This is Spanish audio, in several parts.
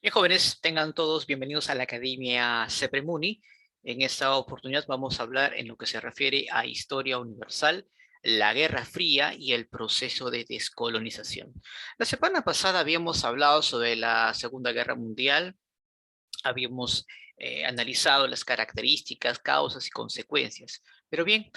Bien, jóvenes, tengan todos bienvenidos a la Academia CEPREMUNI. En esta oportunidad vamos a hablar en lo que se refiere a historia universal, la Guerra Fría y el proceso de descolonización. La semana pasada habíamos hablado sobre la Segunda Guerra Mundial, habíamos analizado las características, causas y consecuencias. Pero bien,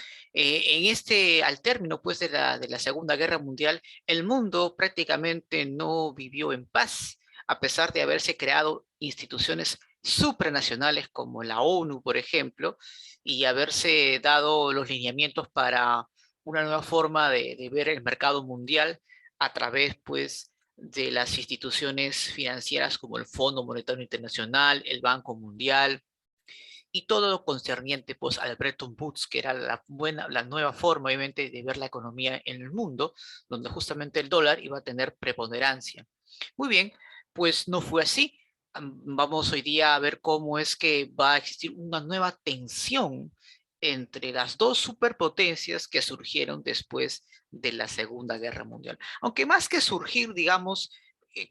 al término pues de la Segunda Guerra Mundial, el mundo prácticamente no vivió en paz, a pesar de haberse creado instituciones supranacionales como la ONU, por ejemplo, y haberse dado los lineamientos para una nueva forma de ver el mercado mundial a través, pues, de las instituciones financieras como el Fondo Monetario Internacional, el Banco Mundial y todo lo concerniente pues al Bretton Woods, que era la nueva forma obviamente de ver la economía en el mundo, donde justamente el dólar iba a tener preponderancia. Muy bien, pues no fue así. Vamos hoy día a ver cómo es que va a existir una nueva tensión entre las dos superpotencias que surgieron después de la Segunda Guerra Mundial. Aunque más que surgir, digamos,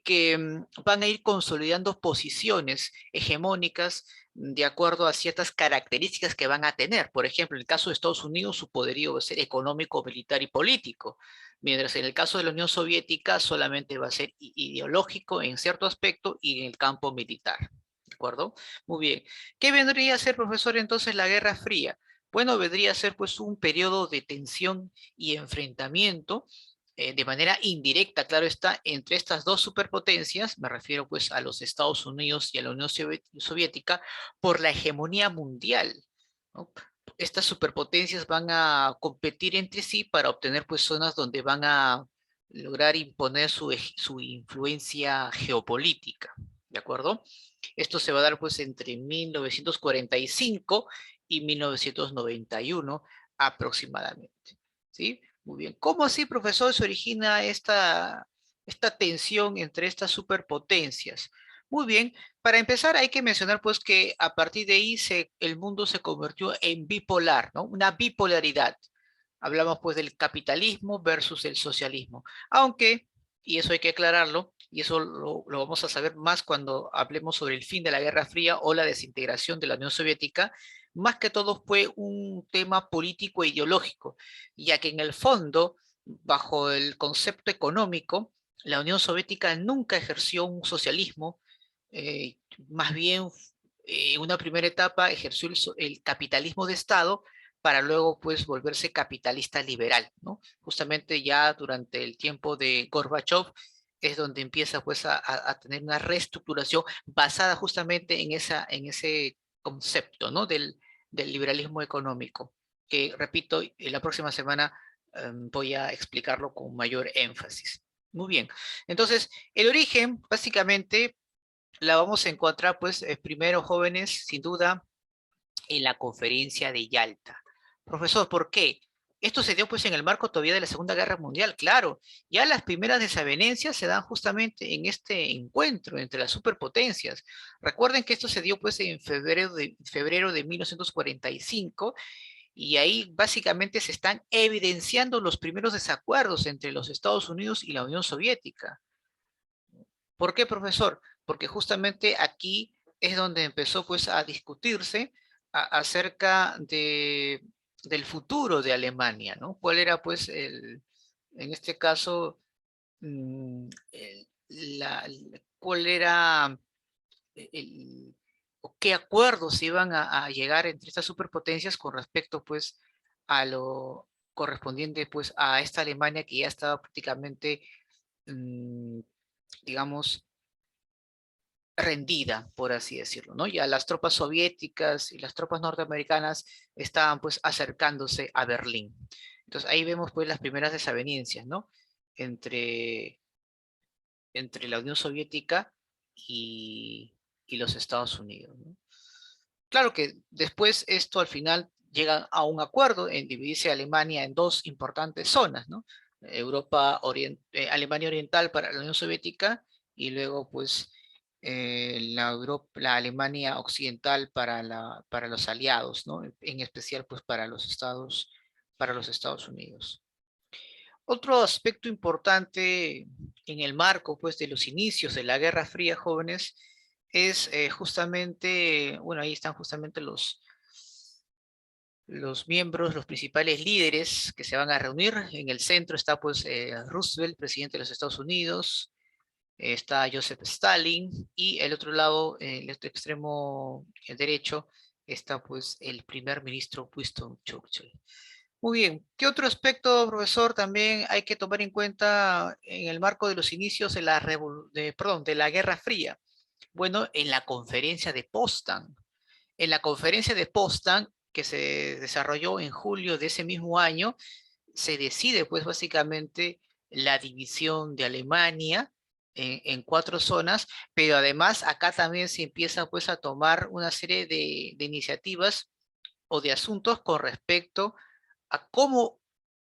que van a ir consolidando posiciones hegemónicas de acuerdo a ciertas características que van a tener. Por ejemplo, en el caso de Estados Unidos, su poderío va a ser económico, militar y político, mientras en el caso de la Unión Soviética solamente va a ser ideológico en cierto aspecto y en el campo militar. ¿De acuerdo? Muy bien. ¿Qué vendría a ser, profesor, entonces la Guerra Fría? Bueno, vendría a ser pues un periodo de tensión y enfrentamiento de manera indirecta, claro está, entre estas dos superpotencias, me refiero pues a los Estados Unidos y a la Unión Soviética, por la hegemonía mundial, ¿no? Estas superpotencias van a competir entre sí para obtener pues zonas donde van a lograr imponer su influencia geopolítica, ¿de acuerdo? Esto se va a dar pues entre 1945 y 1991 aproximadamente, ¿sí? Muy bien. ¿Cómo así, profesor, se origina esta tensión entre estas superpotencias? Muy bien. Para empezar, hay que mencionar pues que a partir de ahí el mundo se convirtió en bipolar, ¿no? Una bipolaridad. Hablamos pues del capitalismo versus el socialismo. Aunque, y eso hay que aclararlo, y eso lo vamos a saber más cuando hablemos sobre el fin de la Guerra Fría o la desintegración de la Unión Soviética, más que todo fue un tema político e ideológico, ya que en el fondo, bajo el concepto económico, la Unión Soviética nunca ejerció un socialismo, más bien en una primera etapa ejerció el capitalismo de Estado para luego pues volverse capitalista liberal, ¿no? Justamente ya durante el tiempo de Gorbachev es donde empieza pues a tener una reestructuración basada justamente en ese concepto, ¿no? Del liberalismo económico, que repito, la próxima semana voy a explicarlo con mayor énfasis. Muy bien, entonces el origen básicamente la vamos a encontrar pues primero, jóvenes, sin duda, en la conferencia de Yalta. Profesor, ¿por qué? Esto se dio pues en el marco todavía de la Segunda Guerra Mundial, claro. Ya las primeras desavenencias se dan justamente en este encuentro entre las superpotencias. Recuerden que esto se dio pues en febrero de 1945 y ahí básicamente se están evidenciando los primeros desacuerdos entre los Estados Unidos y la Unión Soviética. ¿Por qué, profesor? Porque justamente aquí es donde empezó pues a discutirse acerca del futuro de Alemania, ¿no? ¿Cuál era pues en este caso, cuál era o qué acuerdos iban a llegar entre estas superpotencias con respecto pues a lo correspondiente pues a esta Alemania que ya estaba prácticamente, mm, digamos, rendida, por así decirlo, ¿no? Ya las tropas soviéticas y las tropas norteamericanas estaban pues acercándose a Berlín. Entonces ahí vemos pues las primeras desavenencias, ¿no? Entre, entre la Unión Soviética y los Estados Unidos, ¿no? Claro que después esto al final llega a un acuerdo en dividirse Alemania en dos importantes zonas, ¿no? Alemania Oriental para la Unión Soviética y luego pues la Alemania Occidental para los aliados, ¿no? En especial pues para los Estados Unidos. Otro aspecto importante en el marco pues de los inicios de la Guerra Fría, jóvenes, es justamente, bueno, ahí están justamente los miembros, los principales líderes que se van a reunir. En el centro está pues Roosevelt, presidente de los Estados Unidos, está Joseph Stalin, y el otro lado, el otro extremo derecho, está pues el primer ministro Winston Churchill. Muy bien, ¿qué otro aspecto, profesor, también hay que tomar en cuenta en el marco de los inicios de de la Guerra Fría? Bueno, en la conferencia de Potsdam. En la conferencia de Potsdam, que se desarrolló en julio de ese mismo año, se decide pues básicamente la división de Alemania en cuatro zonas, pero además acá también se empieza pues a tomar una serie de iniciativas o de asuntos con respecto a cómo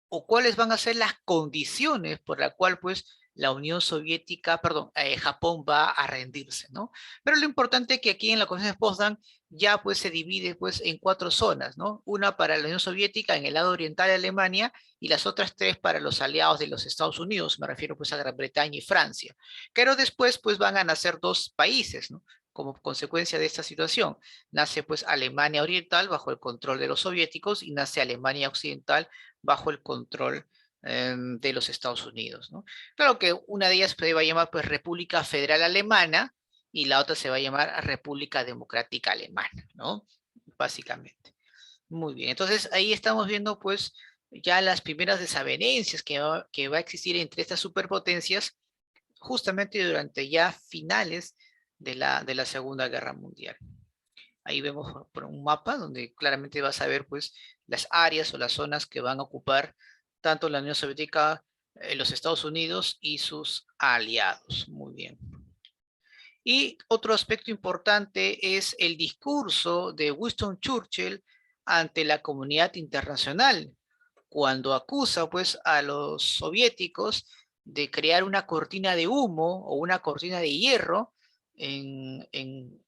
o cuáles van a ser las condiciones por la cual pues la Unión Soviética, perdón, Japón va a rendirse, ¿no? Pero lo importante es que aquí en la Conferencia de Potsdam ya pues se divide pues en cuatro zonas, ¿no? Una para la Unión Soviética en el lado oriental de Alemania y las otras tres para los aliados de los Estados Unidos, me refiero pues a Gran Bretaña y Francia. Pero después pues van a nacer dos países, ¿no? Como consecuencia de esta situación. Nace pues Alemania Oriental bajo el control de los soviéticos y nace Alemania Occidental bajo el control de los Estados Unidos, ¿no? Claro que una de ellas se va a llamar pues República Federal Alemana y la otra se va a llamar República Democrática Alemana, ¿no? Básicamente. Muy bien, entonces ahí estamos viendo pues ya las primeras desavenencias que va a existir entre estas superpotencias justamente durante ya finales de la Segunda Guerra Mundial. Ahí vemos por un mapa donde claramente vas a ver pues las áreas o las zonas que van a ocupar tanto la Unión Soviética, los Estados Unidos y sus aliados. Muy bien. Y otro aspecto importante es el discurso de Winston Churchill ante la comunidad internacional, cuando acusa pues a los soviéticos de crear una cortina de humo o una cortina de hierro en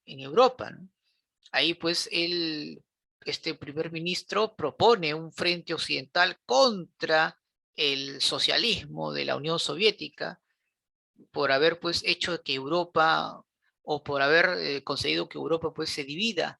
Europa, ¿no? Ahí pues este primer ministro propone un frente occidental contra el socialismo de la Unión Soviética por haber pues hecho que Europa o por haber conseguido que Europa pues se divida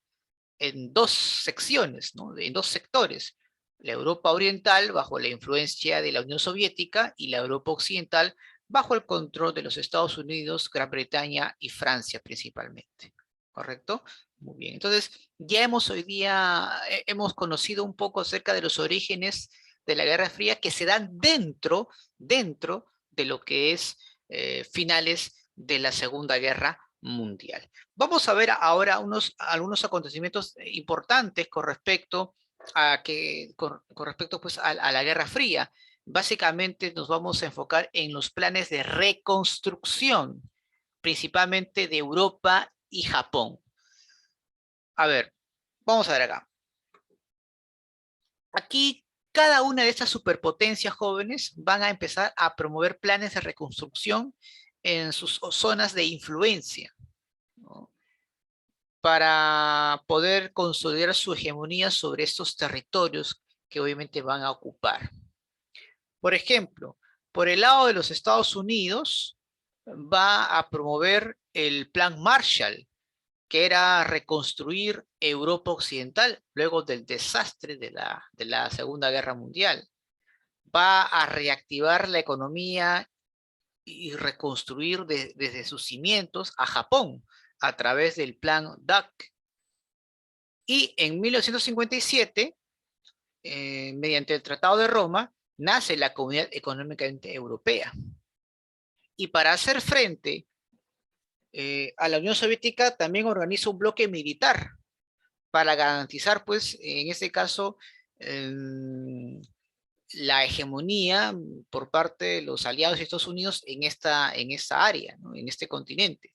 en dos secciones, ¿no? En dos sectores. La Europa oriental bajo la influencia de la Unión Soviética y la Europa occidental bajo el control de los Estados Unidos, Gran Bretaña y Francia principalmente. ¿Correcto? Muy bien. Entonces, ya hemos hoy día, hemos conocido un poco acerca de los orígenes de la Guerra Fría que se dan dentro de lo que es finales de la Segunda Guerra Mundial. Vamos a ver ahora algunos acontecimientos importantes con respecto con respecto pues a la Guerra Fría. Básicamente nos vamos a enfocar en los planes de reconstrucción, principalmente de Europa y Japón. A ver, vamos a ver acá. Aquí cada una de estas superpotencias jóvenes van a empezar a promover planes de reconstrucción en sus zonas de influencia, ¿no? Para poder consolidar su hegemonía sobre estos territorios que obviamente van a ocupar. Por ejemplo, por el lado de los Estados Unidos, va a promover el Plan Marshall, que era reconstruir Europa Occidental luego del desastre de la Segunda Guerra Mundial. Va a reactivar la economía y reconstruir desde sus cimientos a Japón a través del Plan DAC. Y en 1957, mediante el Tratado de Roma, nace la Comunidad Económica Europea. Y para hacer frente a la Unión Soviética, también organiza un bloque militar para garantizar, pues, en este caso, la hegemonía por parte de los aliados de Estados Unidos en esta área, ¿no? En este continente.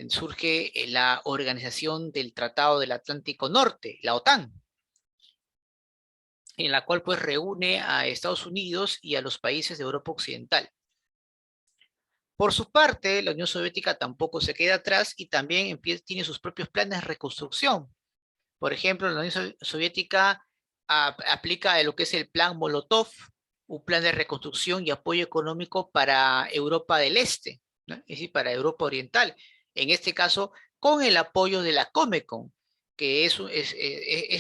Surge la organización del Tratado del Atlántico Norte, la OTAN, en la cual pues reúne a Estados Unidos y a los países de Europa Occidental. Por su parte, la Unión Soviética tampoco se queda atrás y también tiene sus propios planes de reconstrucción. Por ejemplo, la Unión Soviética aplica lo que es el Plan Molotov, un plan de reconstrucción y apoyo económico para Europa del Este, ¿no? Es decir, para Europa Oriental. En este caso, con el apoyo de la Comecon, que es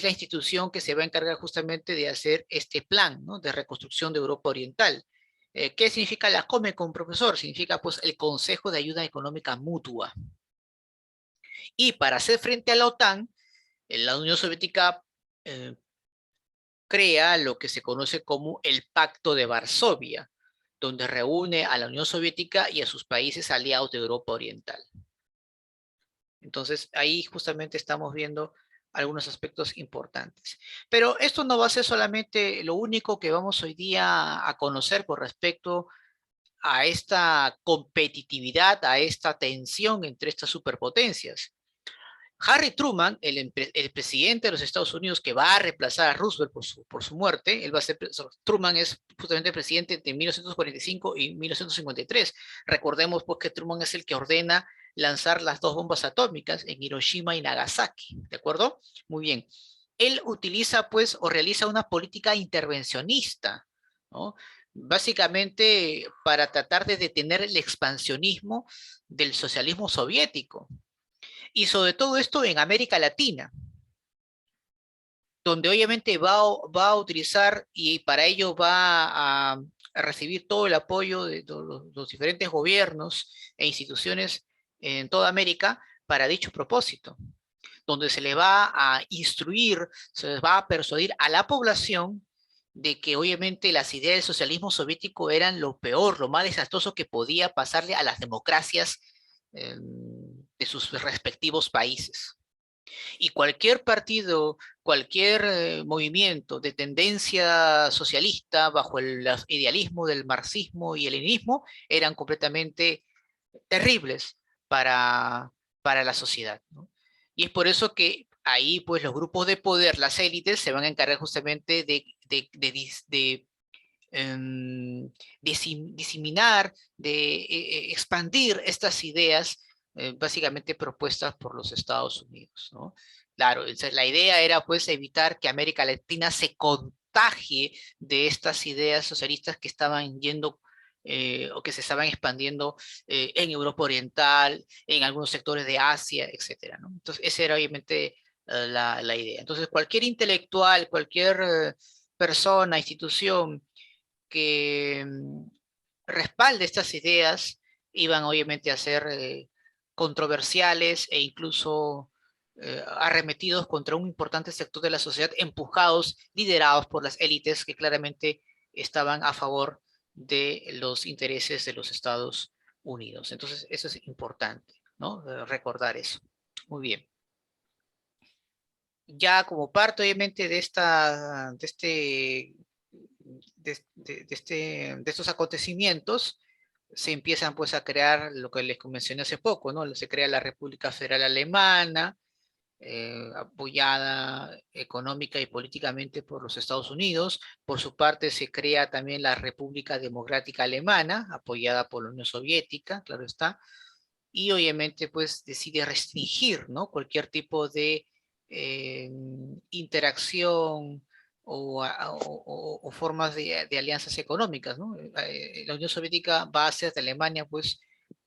la institución que se va a encargar justamente de hacer este plan, ¿no?, de reconstrucción de Europa Oriental. ¿Qué significa la Comecon, profesor? Significa pues el Consejo de Ayuda Económica Mutua. Y para hacer frente a la OTAN, la Unión Soviética crea lo que se conoce como el Pacto de Varsovia, donde reúne a la Unión Soviética y a sus países aliados de Europa Oriental. Entonces, ahí justamente estamos viendo algunos aspectos importantes. Pero esto no va a ser solamente lo único que vamos hoy día a conocer con respecto a esta competitividad, a esta tensión entre estas superpotencias. Harry Truman, el presidente de los Estados Unidos que va a reemplazar a Roosevelt por su muerte, Truman es justamente presidente entre 1945 y 1953. Recordemos pues que Truman es el que ordena lanzar las dos bombas atómicas en Hiroshima y Nagasaki, ¿de acuerdo? Muy bien. Él utiliza pues o realiza una política intervencionista, ¿no?, básicamente para tratar de detener el expansionismo del socialismo soviético. Y sobre todo esto en América Latina, donde obviamente va a utilizar y para ello va a recibir todo el apoyo de los diferentes gobiernos e instituciones en toda América para dicho propósito, donde se le va a instruir, se les va a persuadir a la población de que obviamente las ideas del socialismo soviético eran lo peor, lo más desastroso que podía pasarle a las democracias de sus respectivos países. Y cualquier partido, cualquier movimiento de tendencia socialista bajo el idealismo del marxismo y el leninismo eran completamente terribles para la sociedad, ¿no? Y es por eso que ahí pues los grupos de poder, las élites, se van a encargar justamente de diseminar, de expandir estas ideas básicamente propuestas por los Estados Unidos, ¿no? Claro, la idea era pues evitar que América Latina se contagie de estas ideas socialistas que estaban yendo o que se estaban expandiendo en Europa Oriental, en algunos sectores de Asia, etcétera, ¿no? Entonces, esa era obviamente la idea. Entonces, cualquier intelectual, cualquier persona, institución que respalde estas ideas iban obviamente a ser controversiales e incluso arremetidos contra un importante sector de la sociedad, empujados, liderados por las élites que claramente estaban a favor de los intereses de los Estados Unidos. Entonces, eso es importante, ¿no? Recordar eso. Muy bien. Ya como parte, obviamente, de estos acontecimientos, se empiezan pues a crear lo que les mencioné hace poco, ¿no? Se crea la República Federal Alemana, apoyada económica y políticamente por los Estados Unidos. Por su parte se crea también la República Democrática Alemana, apoyada por la Unión Soviética, claro está, y obviamente pues decide restringir, ¿no?, cualquier tipo de eh, interacción o formas de alianzas económicas, ¿no? La Unión Soviética va a hacer de Alemania pues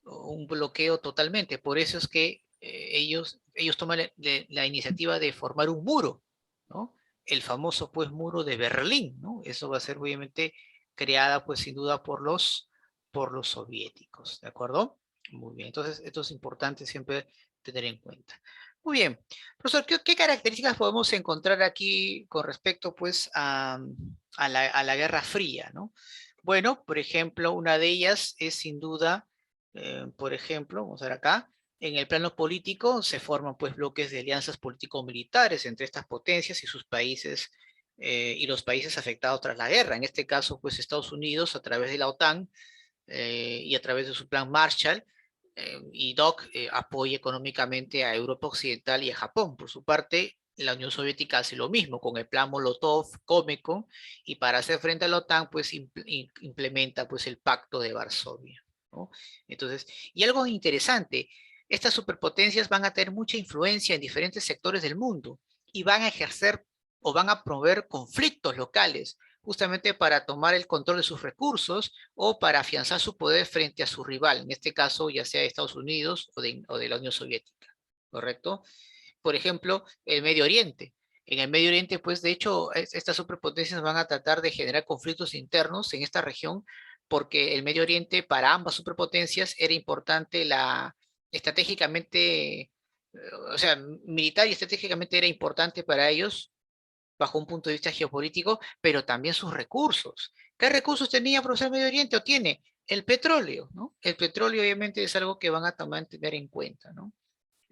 un bloqueo totalmente, por eso es que ellos toman la iniciativa de formar un muro, ¿no? El famoso pues muro de Berlín, ¿no? Eso va a ser obviamente creada pues sin duda por los soviéticos, ¿de acuerdo? Muy bien, entonces esto es importante siempre tener en cuenta. Muy bien, profesor, ¿qué características podemos encontrar aquí con respecto pues a la Guerra Fría, ¿no? Bueno, por ejemplo, una de ellas es sin duda, por ejemplo, vamos a ver acá, en el plano político se forman pues bloques de alianzas político-militares entre estas potencias y sus países y los países afectados tras la guerra. En este caso, pues Estados Unidos a través de la OTAN y a través de su plan Marshall, y DOC apoya económicamente a Europa Occidental y a Japón. Por su parte, la Unión Soviética hace lo mismo con el plan Molotov, Comecon, y para hacer frente a la OTAN, pues implementa pues el Pacto de Varsovia, ¿no? Entonces, y algo interesante, estas superpotencias van a tener mucha influencia en diferentes sectores del mundo y van a ejercer o van a promover conflictos locales, justamente para tomar el control de sus recursos o para afianzar su poder frente a su rival, en este caso ya sea de Estados Unidos o de la Unión Soviética. ¿correcto? Por ejemplo, el Medio Oriente. En el Medio Oriente, pues de hecho, estas superpotencias van a tratar de generar conflictos internos en esta región, porque el Medio Oriente para ambas superpotencias era importante estratégicamente, o sea, militar y estratégicamente era importante para ellos bajo un punto de vista geopolítico, pero también sus recursos. ¿Qué recursos tenía, profesor, Medio Oriente? O tiene el petróleo, ¿no? El petróleo obviamente es algo que van a también tener en cuenta, ¿no?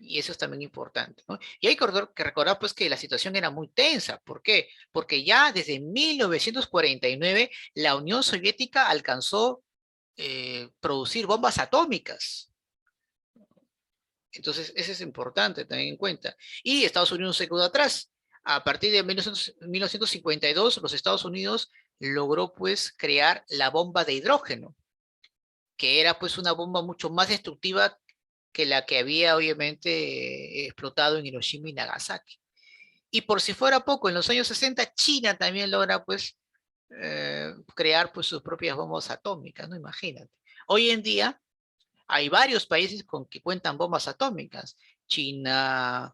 Y eso es también importante, ¿no? Y hay que recordar, pues, que la situación era muy tensa. ¿Por qué? Porque ya desde 1949 la Unión Soviética alcanzó producir bombas atómicas. Entonces, eso es importante tener en cuenta. Y Estados Unidos se quedó atrás. A partir de 1952, los Estados Unidos logró, pues, crear la bomba de hidrógeno, que era, pues, una bomba mucho más destructiva que la que había, obviamente, explotado en Hiroshima y Nagasaki. Y por si fuera poco, en los años 60, China también logra, pues, crear, pues, sus propias bombas atómicas, ¿no? Imagínate. Hoy en día, hay varios países con que cuentan bombas atómicas. China,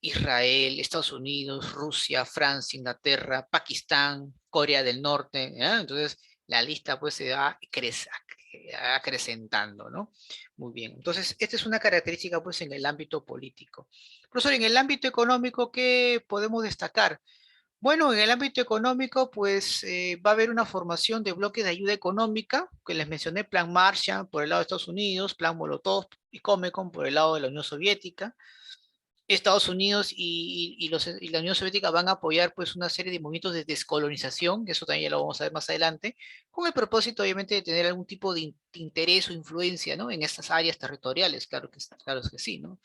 Israel, Estados Unidos, Rusia, Francia, Inglaterra, Pakistán, Corea del Norte, ¿ya? Entonces, la lista pues se va acrecentando, ¿no? Muy bien. Entonces, esta es una característica pues en el ámbito político. Profesor, en el ámbito económico, ¿qué podemos destacar? Bueno, en el ámbito económico, pues va a haber una formación de bloques de ayuda económica, que les mencioné, Plan Marshall por el lado de Estados Unidos, Plan Molotov y Comecon por el lado de la Unión Soviética. Estados Unidos y la Unión Soviética van a apoyar pues una serie de movimientos de descolonización, que eso también ya lo vamos a ver más adelante, con el propósito obviamente de tener algún tipo de interés o influencia, ¿no? En estas áreas territoriales, claro que sí, ¿no?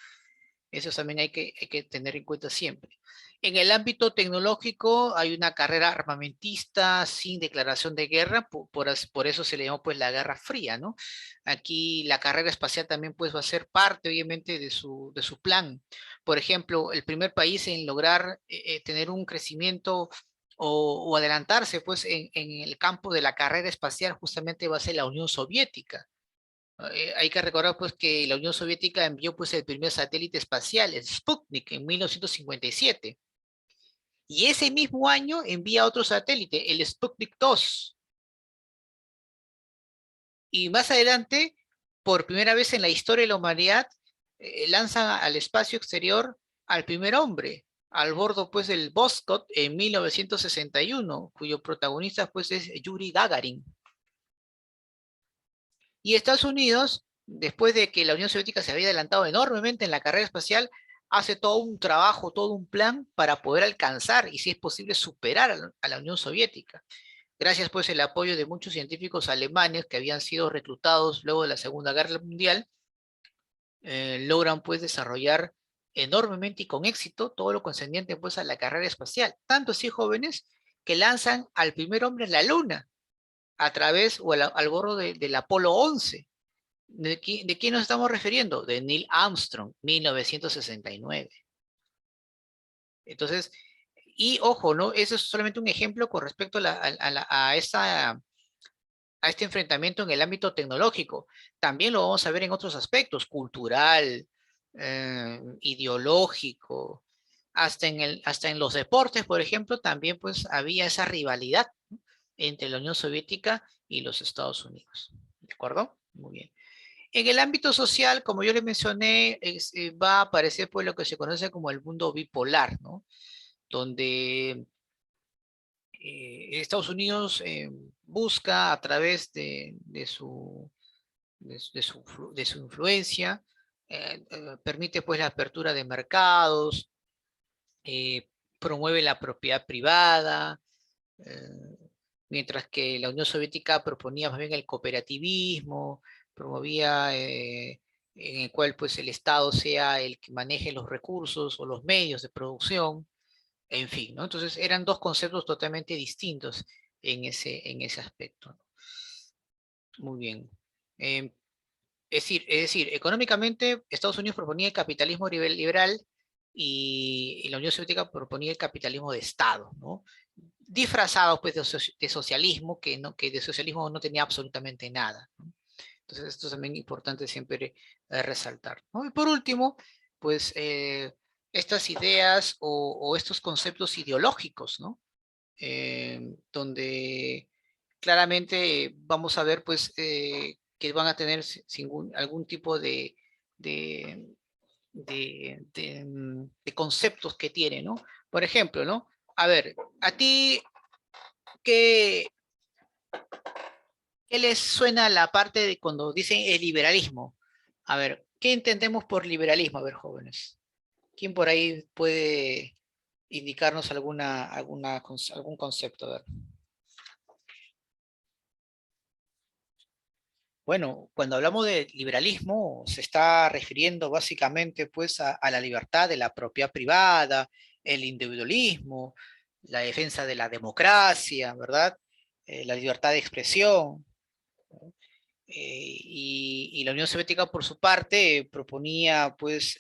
Eso también hay que tener en cuenta siempre. En el ámbito tecnológico hay una carrera armamentista sin declaración de guerra, por eso se le llamó pues la Guerra Fría, ¿no? Aquí la carrera espacial también pues va a ser parte obviamente de su plan. Por ejemplo, el primer país en lograr tener un crecimiento o adelantarse pues en el campo de la carrera espacial justamente va a ser la Unión Soviética. Hay que recordar pues que la Unión Soviética envió pues el primer satélite espacial, el Sputnik, en 1957. Y ese mismo año envía otro satélite, el Sputnik 2. Y más adelante, por primera vez en la historia de la humanidad, lanzan al espacio exterior al primer hombre, al bordo pues del Voskhod en 1961, cuyo protagonista pues es Yuri Gagarin. Y Estados Unidos, después de que la Unión Soviética se había adelantado enormemente en la carrera espacial, hace todo un trabajo, todo un plan para poder alcanzar y, si es posible, superar a la Unión Soviética. Gracias pues al apoyo de muchos científicos alemanes que habían sido reclutados luego de la Segunda Guerra Mundial, logran pues desarrollar enormemente y con éxito todo lo concerniente pues a la carrera espacial. Tanto así jóvenes que lanzan al primer hombre en la Luna a través o al bordo del Apolo 11. ¿De quién nos estamos refiriendo? De Neil Armstrong, 1969. Entonces, y ojo, ¿no? Eso es solamente un ejemplo con respecto a este enfrentamiento en el ámbito tecnológico. También lo vamos a ver en otros aspectos, cultural, ideológico, hasta en los deportes, por ejemplo, también pues había esa rivalidad, ¿no? Entre la Unión Soviética y los Estados Unidos. ¿De acuerdo? Muy bien. En el ámbito social, como yo le mencioné, va a aparecer pues lo que se conoce como el mundo bipolar, ¿no? Donde Estados Unidos busca a través de su influencia, permite pues la apertura de mercados, eh, promueve la propiedad privada, eh, mientras que la Unión Soviética proponía más bien el cooperativismo, promovía en el cual pues el Estado sea el que maneje los recursos o los medios de producción, en fin, ¿no? Entonces eran dos conceptos totalmente distintos en ese aspecto, ¿no? Muy bien. Eh, es decir, económicamente Estados Unidos proponía el capitalismo liberal y la Unión Soviética proponía el capitalismo de Estado, ¿no? Disfrazado pues de socialismo, que de socialismo no tenía absolutamente nada, ¿no? Entonces esto es también importante siempre resaltar, ¿no? Y por último, pues estas ideas o estos conceptos ideológicos, ¿no? Donde claramente vamos a ver pues que van a tener algún tipo de, de conceptos que tiene, ¿no? Por ejemplo, ¿no? A ver, a ti, ¿qué, qué les suena la parte de cuando dicen el liberalismo? A ver, ¿qué entendemos por liberalismo? A ver, jóvenes. ¿Quién por ahí puede indicarnos algún concepto? A ver. Bueno, cuando hablamos de liberalismo, se está refiriendo básicamente pues a la libertad de la propiedad privada, el individualismo, la defensa de la democracia, ¿verdad? La libertad de expresión. Y la Unión Soviética, por su parte, proponía, pues,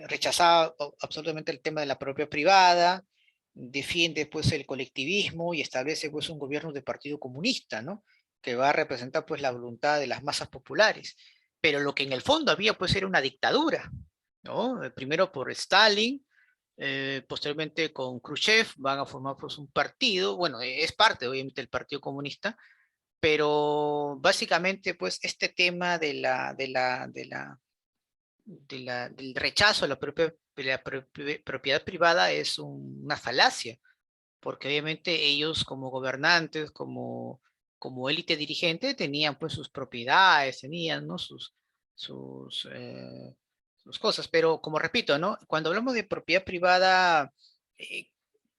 rechazaba absolutamente el tema de la propiedad privada, defiende, pues, el colectivismo y establece, pues, un gobierno de partido comunista, ¿no? Que va a representar, pues, la voluntad de las masas populares. Pero lo que en el fondo había, pues, era una dictadura, ¿no? Primero por Stalin, posteriormente con Khrushchev van a formar, pues, un partido, bueno, es parte, obviamente, del Partido Comunista, pero básicamente, pues, este tema del rechazo a la propiedad privada es una falacia, porque obviamente ellos como gobernantes, como élite dirigente, tenían pues sus propiedades, tenían, ¿no? Sus cosas, pero como repito, ¿no? Cuando hablamos de propiedad privada, eh,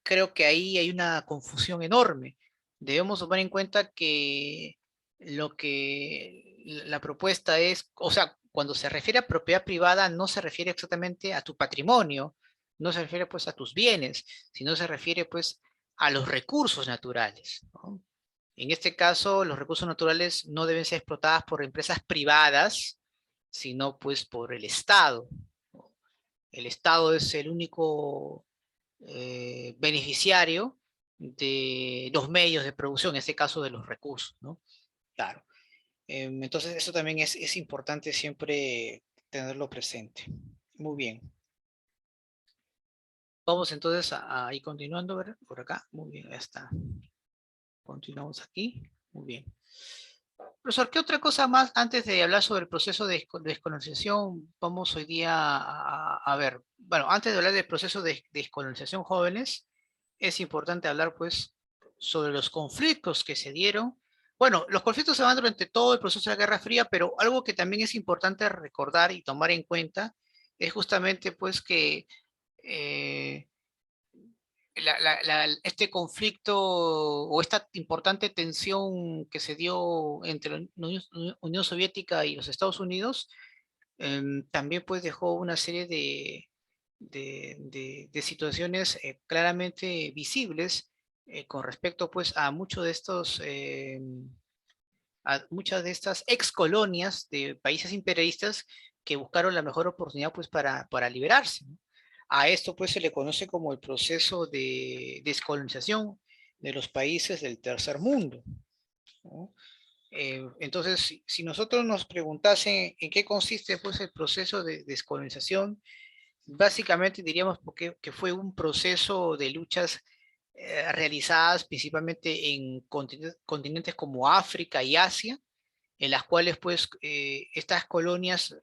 creo que ahí hay una confusión enorme. Debemos tomar en cuenta que lo que la propuesta es, o sea, cuando se refiere a propiedad privada, no se refiere exactamente a tu patrimonio, no se refiere pues a tus bienes, sino se refiere pues a los recursos naturales, ¿no? En este caso, los recursos naturales no deben ser explotadas por empresas privadas, sino pues por el Estado, ¿no? El Estado es el único beneficiario de los medios de producción, en este caso de los recursos, ¿no? Claro. Entonces, eso también es importante siempre tenerlo presente. Muy bien. Vamos entonces a ir continuando, ¿verdad? Por acá. Muy bien, ya está. Continuamos aquí. Muy bien. Profesor, ¿qué otra cosa más antes de hablar sobre el proceso de descolonización vamos hoy día a ver? Bueno, antes de hablar del proceso de descolonización jóvenes, es importante hablar pues sobre los conflictos que se dieron. Bueno, los conflictos se van durante todo el proceso de la Guerra Fría, pero algo que también es importante recordar y tomar en cuenta es justamente pues que eh, este conflicto o esta importante tensión que se dio entre la Unión Soviética y los Estados Unidos también pues dejó una serie de situaciones claramente visibles con respecto pues a muchos de estos a muchas de estas ex colonias de países imperialistas que buscaron la mejor oportunidad pues para liberarse, ¿no? A esto pues se le conoce como el proceso de descolonización de los países del tercer mundo, ¿no? Entonces, si nosotros nos preguntasen en qué consiste pues el proceso de descolonización, básicamente diríamos que fue un proceso de luchas realizadas principalmente en continentes como África y Asia, en las cuales pues estas colonias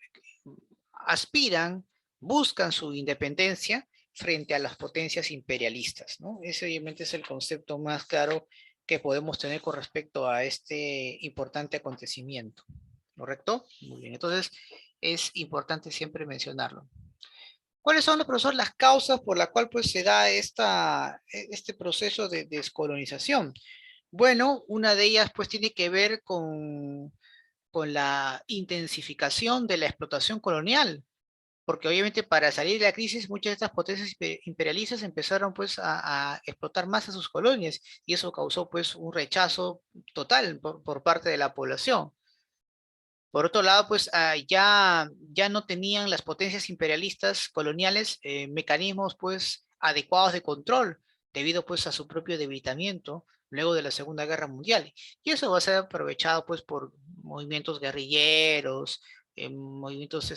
aspiran, buscan su independencia frente a las potencias imperialistas, ¿no? Ese obviamente es el concepto más claro que podemos tener con respecto a este importante acontecimiento, ¿correcto? Muy bien, entonces es importante siempre mencionarlo. ¿Cuáles son, profesor, las causas por las cuales pues, se da este proceso de descolonización? Bueno, una de ellas pues tiene que ver con la intensificación de la explotación colonial, porque obviamente para salir de la crisis muchas de estas potencias imperialistas empezaron pues a explotar más a sus colonias y eso causó pues un rechazo total por parte de la población. Por otro lado, pues ya no tenían las potencias imperialistas coloniales mecanismos pues adecuados de control debido pues a su propio debilitamiento luego de la Segunda Guerra Mundial. Y eso va a ser aprovechado pues por movimientos guerrilleros, movimientos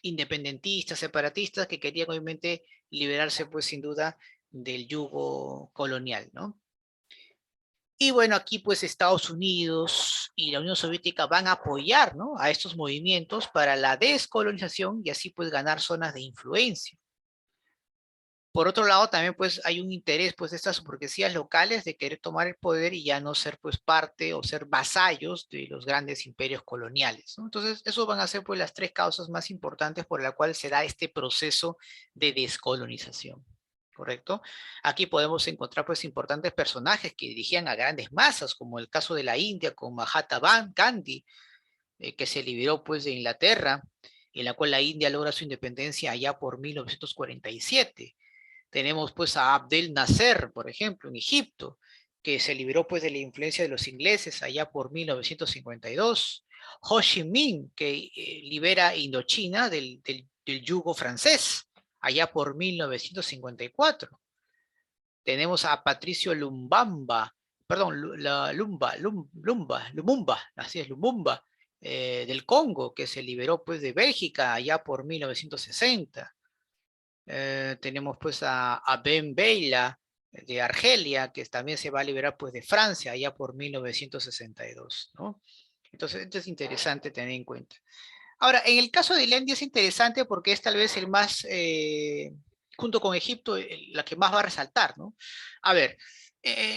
independentistas, separatistas, que querían obviamente liberarse, pues sin duda, del yugo colonial, ¿no? Y bueno, aquí pues Estados Unidos y la Unión Soviética van a apoyar, ¿no?, a estos movimientos para la descolonización y así pues ganar zonas de influencia. Por otro lado, también pues hay un interés pues de estas burguesías locales de querer tomar el poder y ya no ser pues parte o ser vasallos de los grandes imperios coloniales, ¿no? Entonces, esos van a ser pues las tres causas más importantes por la cual se da este proceso de descolonización, ¿correcto? Aquí podemos encontrar pues importantes personajes que dirigían a grandes masas, como el caso de la India con Mahatma Gandhi, que se liberó pues de Inglaterra, en la cual la India logra su independencia allá por 1947. Tenemos pues a Abdel Nasser, por ejemplo, en Egipto, que se liberó pues de la influencia de los ingleses allá por 1952. Ho Chi Minh, que libera Indochina del yugo francés allá por 1954. Tenemos a Patricio Lumbamba, perdón, Lumumba, así es, Lumumba, del Congo, que se liberó pues de Bélgica allá por 1960. Tenemos pues a Ben Bella de Argelia, que también se va a liberar pues de Francia allá por 1962, ¿no? Entonces, esto es interesante tener en cuenta. Ahora, en el caso de la India es interesante porque es tal vez el más, junto con Egipto, la que más va a resaltar, ¿no? A ver,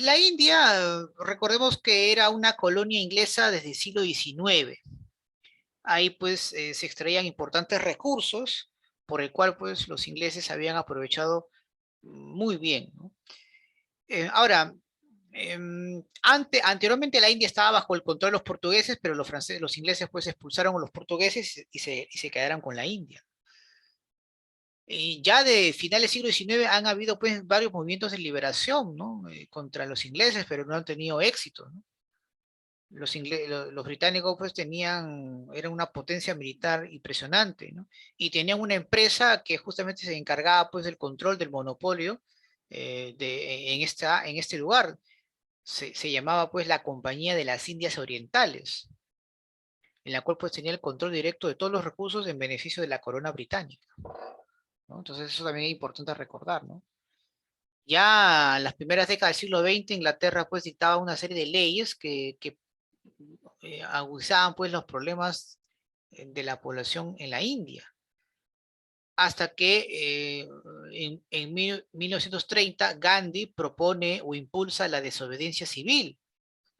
la India, recordemos que era una colonia inglesa desde el siglo XIX. Ahí pues se extraían importantes recursos por el cual pues los ingleses habían aprovechado muy bien, ¿no? Ahora, anteriormente la India estaba bajo el control de los portugueses, pero los franceses, los ingleses pues expulsaron a los portugueses y se quedaron con la India. Y ya de finales del siglo XIX han habido pues varios movimientos de liberación, ¿no?, contra los ingleses, pero no han tenido éxito, ¿no? Los británicos pues eran una potencia militar impresionante, ¿no? Y tenían una empresa que justamente se encargaba pues del control del monopolio en este lugar. Se llamaba pues la Compañía de las Indias Orientales, en la cual pues tenía el control directo de todos los recursos en beneficio de la corona británica, ¿no? Entonces eso también es importante recordar, ¿no? Ya en las primeras décadas del siglo XX, Inglaterra pues dictaba una serie de leyes que agudizaban pues los problemas de la población en la India, hasta que en 1930 Gandhi propone o impulsa la desobediencia civil,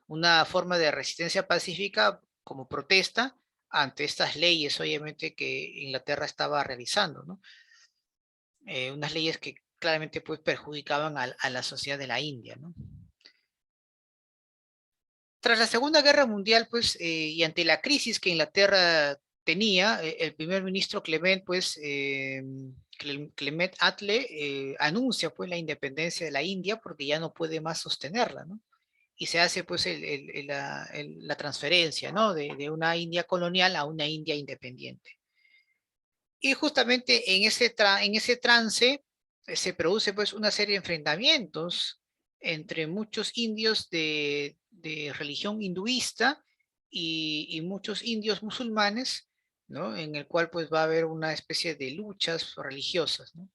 una forma de resistencia pacífica como protesta ante estas leyes, obviamente, que Inglaterra estaba realizando, ¿no? Unas leyes que claramente pues perjudicaban a la sociedad de la India, ¿no? Tras la Segunda Guerra Mundial, pues, y ante la crisis que Inglaterra tenía, el primer ministro Clement, pues, Clement Attlee, anuncia, pues, la independencia de la India porque ya no puede más sostenerla, ¿no? Y se hace, pues, la transferencia, ¿no?, de una India colonial a una India independiente. Y justamente en ese trance se produce, pues, una serie de enfrentamientos entre muchos indios de religión hinduista y muchos indios musulmanes, ¿no?, en el cual pues va a haber una especie de luchas religiosas, ¿no?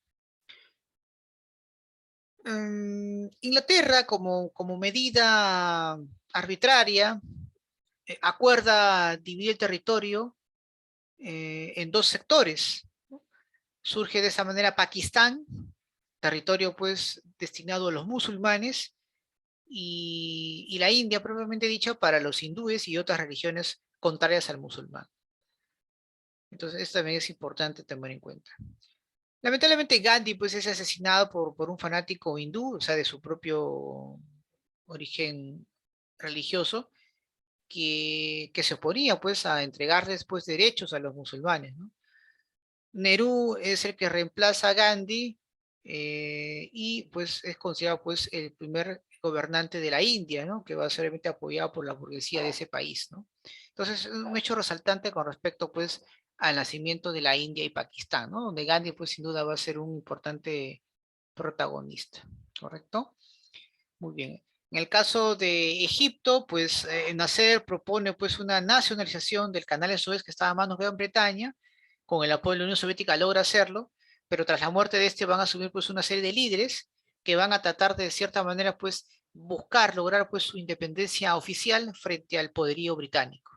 Inglaterra, como medida arbitraria, acuerda dividir el territorio en dos sectores, ¿no? Surge de esa manera Pakistán, territorio pues destinado a los musulmanes, y la India propiamente dicha para los hindúes y otras religiones contrarias al musulmán. Entonces esto también es importante tener en cuenta. Lamentablemente Gandhi pues es asesinado por un fanático hindú, o sea, de su propio origen religioso, que se oponía pues a entregarles pues derechos a los musulmanes, ¿no? Nehru es el que reemplaza a Gandhi, y pues es considerado pues el primer gobernante de la India, ¿no?, que va a ser obviamente apoyado por la burguesía de ese país, ¿no? Entonces, es un hecho resaltante con respecto pues al nacimiento de la India y Pakistán, ¿no?, donde Gandhi pues sin duda va a ser un importante protagonista, ¿correcto? Muy bien. En el caso de Egipto, pues Nasser propone pues una nacionalización del canal de Suez que estaba a manos de Gran Bretaña, con el apoyo de la Unión Soviética logra hacerlo, pero tras la muerte de este van a asumir pues una serie de líderes que van a tratar de cierta manera pues buscar lograr pues su independencia oficial frente al poderío británico.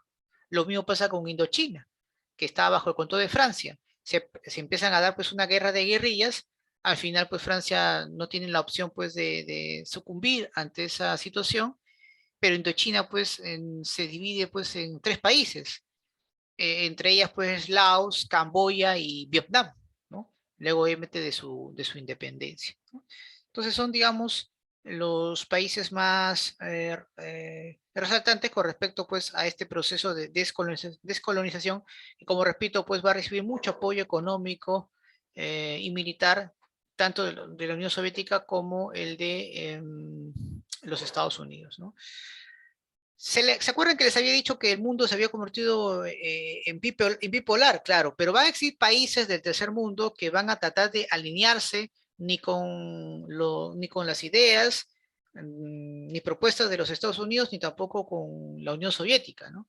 Lo mismo pasa con Indochina, que está bajo el control de Francia. Se empiezan a dar pues una guerra de guerrillas. Al final pues Francia no tiene la opción pues de sucumbir ante esa situación, pero Indochina pues se divide pues en tres países, entre ellas pues Laos, Camboya y Vietnam, ¿no? Luego obviamente de su independencia, ¿no? Entonces son, digamos, los países más resaltantes con respecto pues a este proceso de descolonización, y como repito, pues va a recibir mucho apoyo económico y militar, tanto de la Unión Soviética como el de los Estados Unidos, ¿no? ¿Se acuerdan que les había dicho que el mundo se había convertido en bipolar? Claro, pero van a existir países del tercer mundo que van a tratar de alinearse ni con las ideas, ni propuestas de los Estados Unidos, ni tampoco con la Unión Soviética, ¿no?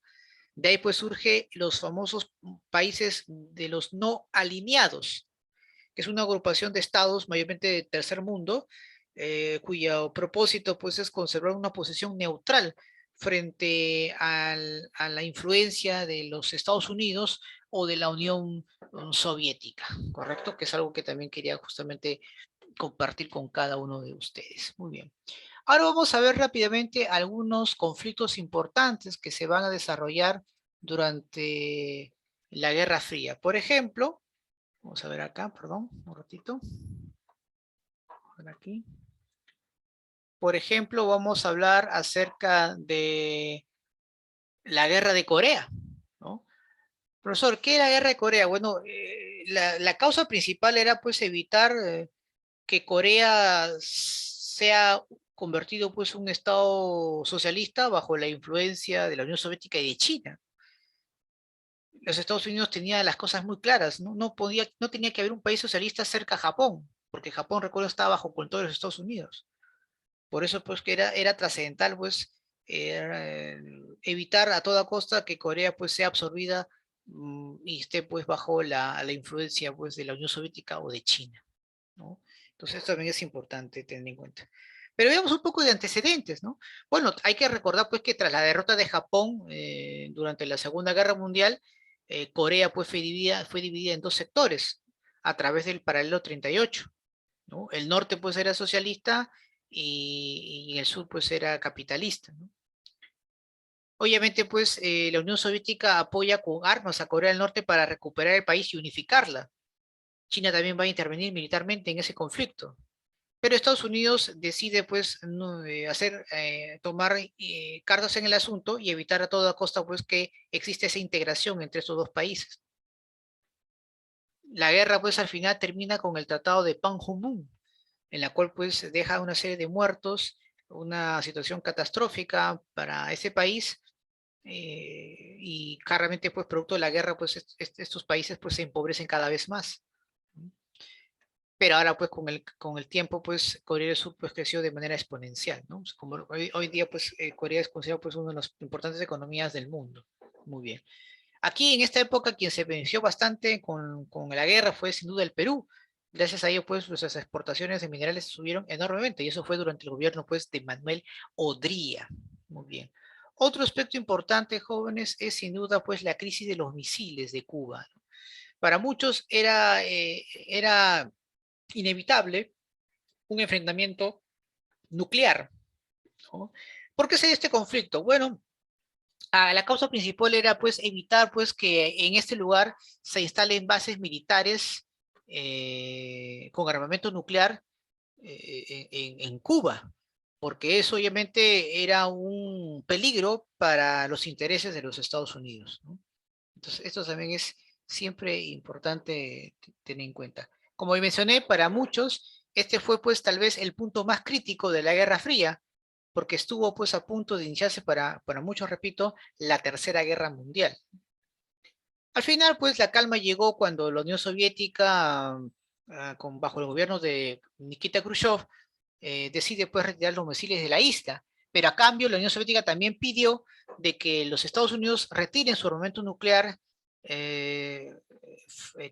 De ahí pues surge los famosos países de los no alineados, que es una agrupación de estados mayormente de tercer mundo, cuyo propósito pues es conservar una posición neutral frente a la influencia de los Estados Unidos o de la Unión Soviética, ¿correcto? Que es algo que también quería justamente compartir con cada uno de ustedes. Muy bien. Ahora vamos a ver rápidamente algunos conflictos importantes que se van a desarrollar durante la Guerra Fría. Por ejemplo, vamos a ver acá, perdón, un ratito. Aquí. Por ejemplo, vamos a hablar acerca de la Guerra de Corea, ¿no? Profesor, ¿qué es la Guerra de Corea? Bueno, la causa principal era pues evitar que Corea sea convertido pues un estado socialista bajo la influencia de la Unión Soviética y de China. Los Estados Unidos tenían las cosas muy claras, ¿no? No tenía que haber un país socialista cerca a Japón, porque Japón, recuerdo, estaba bajo control de los Estados Unidos. Por eso, pues, que era trascendental, pues, evitar a toda costa que Corea, pues, sea absorbida y esté, pues, bajo la influencia, pues, de la Unión Soviética o de China, ¿no? Entonces, esto también es importante tener en cuenta. Pero veamos un poco de antecedentes, ¿no? Bueno, hay que recordar, pues, que tras la derrota de Japón durante la Segunda Guerra Mundial, Corea, pues, fue dividida en dos sectores a través del paralelo 38, ¿no? El norte, pues, era socialista y el sur, pues, era capitalista, ¿no? Obviamente, pues, la Unión Soviética apoya con armas a Corea del Norte para recuperar el país y unificarla. China también va a intervenir militarmente en ese conflicto. Pero Estados Unidos decide, pues, tomar cartas en el asunto y evitar a toda costa, pues, que existe esa integración entre estos dos países. La guerra, pues, al final termina con el Tratado de Panmunjom, en la cual, pues, deja una serie de muertos, una situación catastrófica para ese país, y claramente, pues, producto de la guerra, pues, estos países, pues, se empobrecen cada vez más. Pero ahora, pues, con el tiempo, pues, Corea del Sur, pues, creció de manera exponencial, ¿no? Como hoy día, pues, Corea es considerado, pues, una de las importantes economías del mundo. Muy bien. Aquí, en esta época, quien se benefició bastante con la guerra fue, sin duda, el Perú. Gracias a ello, pues, nuestras exportaciones de minerales subieron enormemente, y eso fue durante el gobierno, pues, de Manuel Odría. Muy bien. Otro aspecto importante, jóvenes, es sin duda, pues, la crisis de los misiles de Cuba, ¿no? Para muchos era inevitable un enfrentamiento nuclear, ¿no? ¿Por qué se dio este conflicto? Bueno, la causa principal era pues evitar pues que en este lugar se instalen bases militares con armamento nuclear en Cuba, porque eso obviamente era un peligro para los intereses de los Estados Unidos, ¿no? Entonces, esto también es siempre importante tener en cuenta. Como mencioné, para muchos, este fue pues tal vez el punto más crítico de la Guerra Fría, porque estuvo pues a punto de iniciarse para muchos, repito, la Tercera Guerra Mundial. Al final, pues la calma llegó cuando la Unión Soviética, bajo el gobierno de Nikita Khrushchev, decide pues retirar los misiles de la isla, pero a cambio la Unión Soviética también pidió de que los Estados Unidos retiren su armamento nuclear, que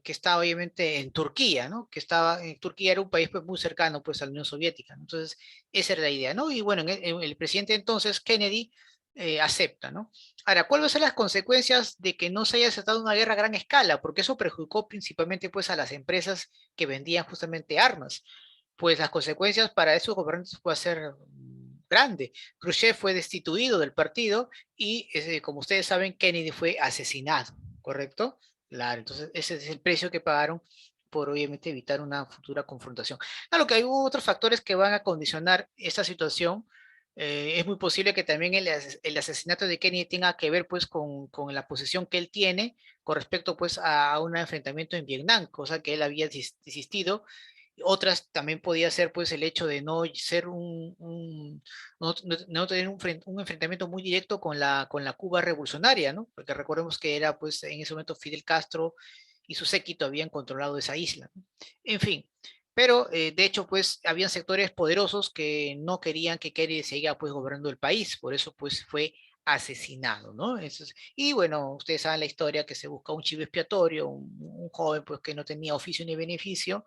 estaba obviamente en Turquía, ¿no? Que estaba, Turquía era un país pues, muy cercano pues, a la Unión Soviética, ¿no? Entonces, esa era la idea, ¿no? Y bueno, el presidente entonces, Kennedy, acepta, ¿no? Ahora, ¿cuáles van a ser las consecuencias de que no se haya aceptado una guerra a gran escala? Porque eso perjudicó principalmente pues, a las empresas que vendían justamente armas. Pues las consecuencias para esos gobernantes puede ser grande. Khrushchev fue destituido del partido y, como ustedes saben, Kennedy fue asesinado, ¿correcto? Claro, entonces ese es el precio que pagaron por obviamente evitar una futura confrontación. Claro que hay otros factores que van a condicionar esta situación. Es muy posible que también el asesinato de Kennedy tenga que ver pues con la posición que él tiene con respecto pues a un enfrentamiento en Vietnam, cosa que él había desistido. Otras también podía ser pues el hecho de no ser no tener un enfrentamiento muy directo con la Cuba revolucionaria, ¿no? Porque recordemos que era pues en ese momento Fidel Castro y su séquito habían controlado esa isla, ¿no? En fin, pero de hecho pues habían sectores poderosos que no querían que Kennedy siga pues gobernando el país, por eso pues fue asesinado, ¿no? Y bueno, ustedes saben la historia que se busca un chivo expiatorio, un joven pues que no tenía oficio ni beneficio,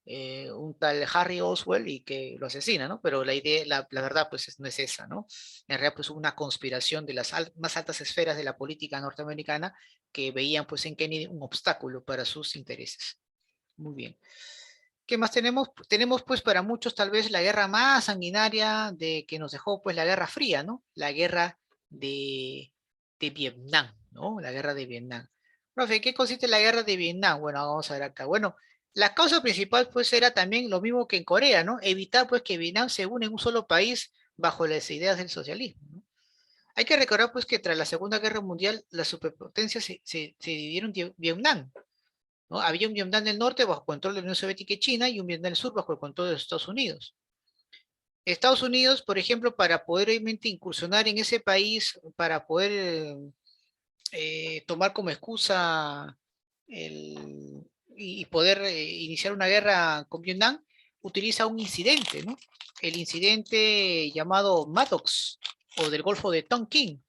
un tal Harry Oswald y que lo asesina, ¿no? Pero la idea, la verdad, pues no es esa, ¿no? En realidad, pues una conspiración de las más altas esferas de la política norteamericana que veían, pues, en Kennedy un obstáculo para sus intereses. Muy bien. ¿Qué más tenemos? Tenemos, pues, para muchos, tal vez, la guerra más sanguinaria de que nos dejó, pues, la Guerra Fría, ¿no? La guerra de Vietnam, ¿no? La guerra de Vietnam. Profe, ¿qué consiste la guerra de Vietnam? Bueno, vamos a ver acá. Bueno, la causa principal, pues, era también lo mismo que en Corea, ¿no? Evitar, pues, que Vietnam se une en un solo país bajo las ideas del socialismo, ¿no? Hay que recordar, pues, que tras la Segunda Guerra Mundial, las superpotencias se dividieron Vietnam, ¿no? Había un Vietnam del Norte bajo control de la Unión Soviética y China y un Vietnam del Sur bajo el control de los Estados Unidos. Estados Unidos, por ejemplo, para poder obviamente incursionar en ese país, para poder tomar como excusa y poder iniciar una guerra con Vietnam, utiliza un incidente, ¿no? El incidente llamado Maddox o del Golfo de Tonkin,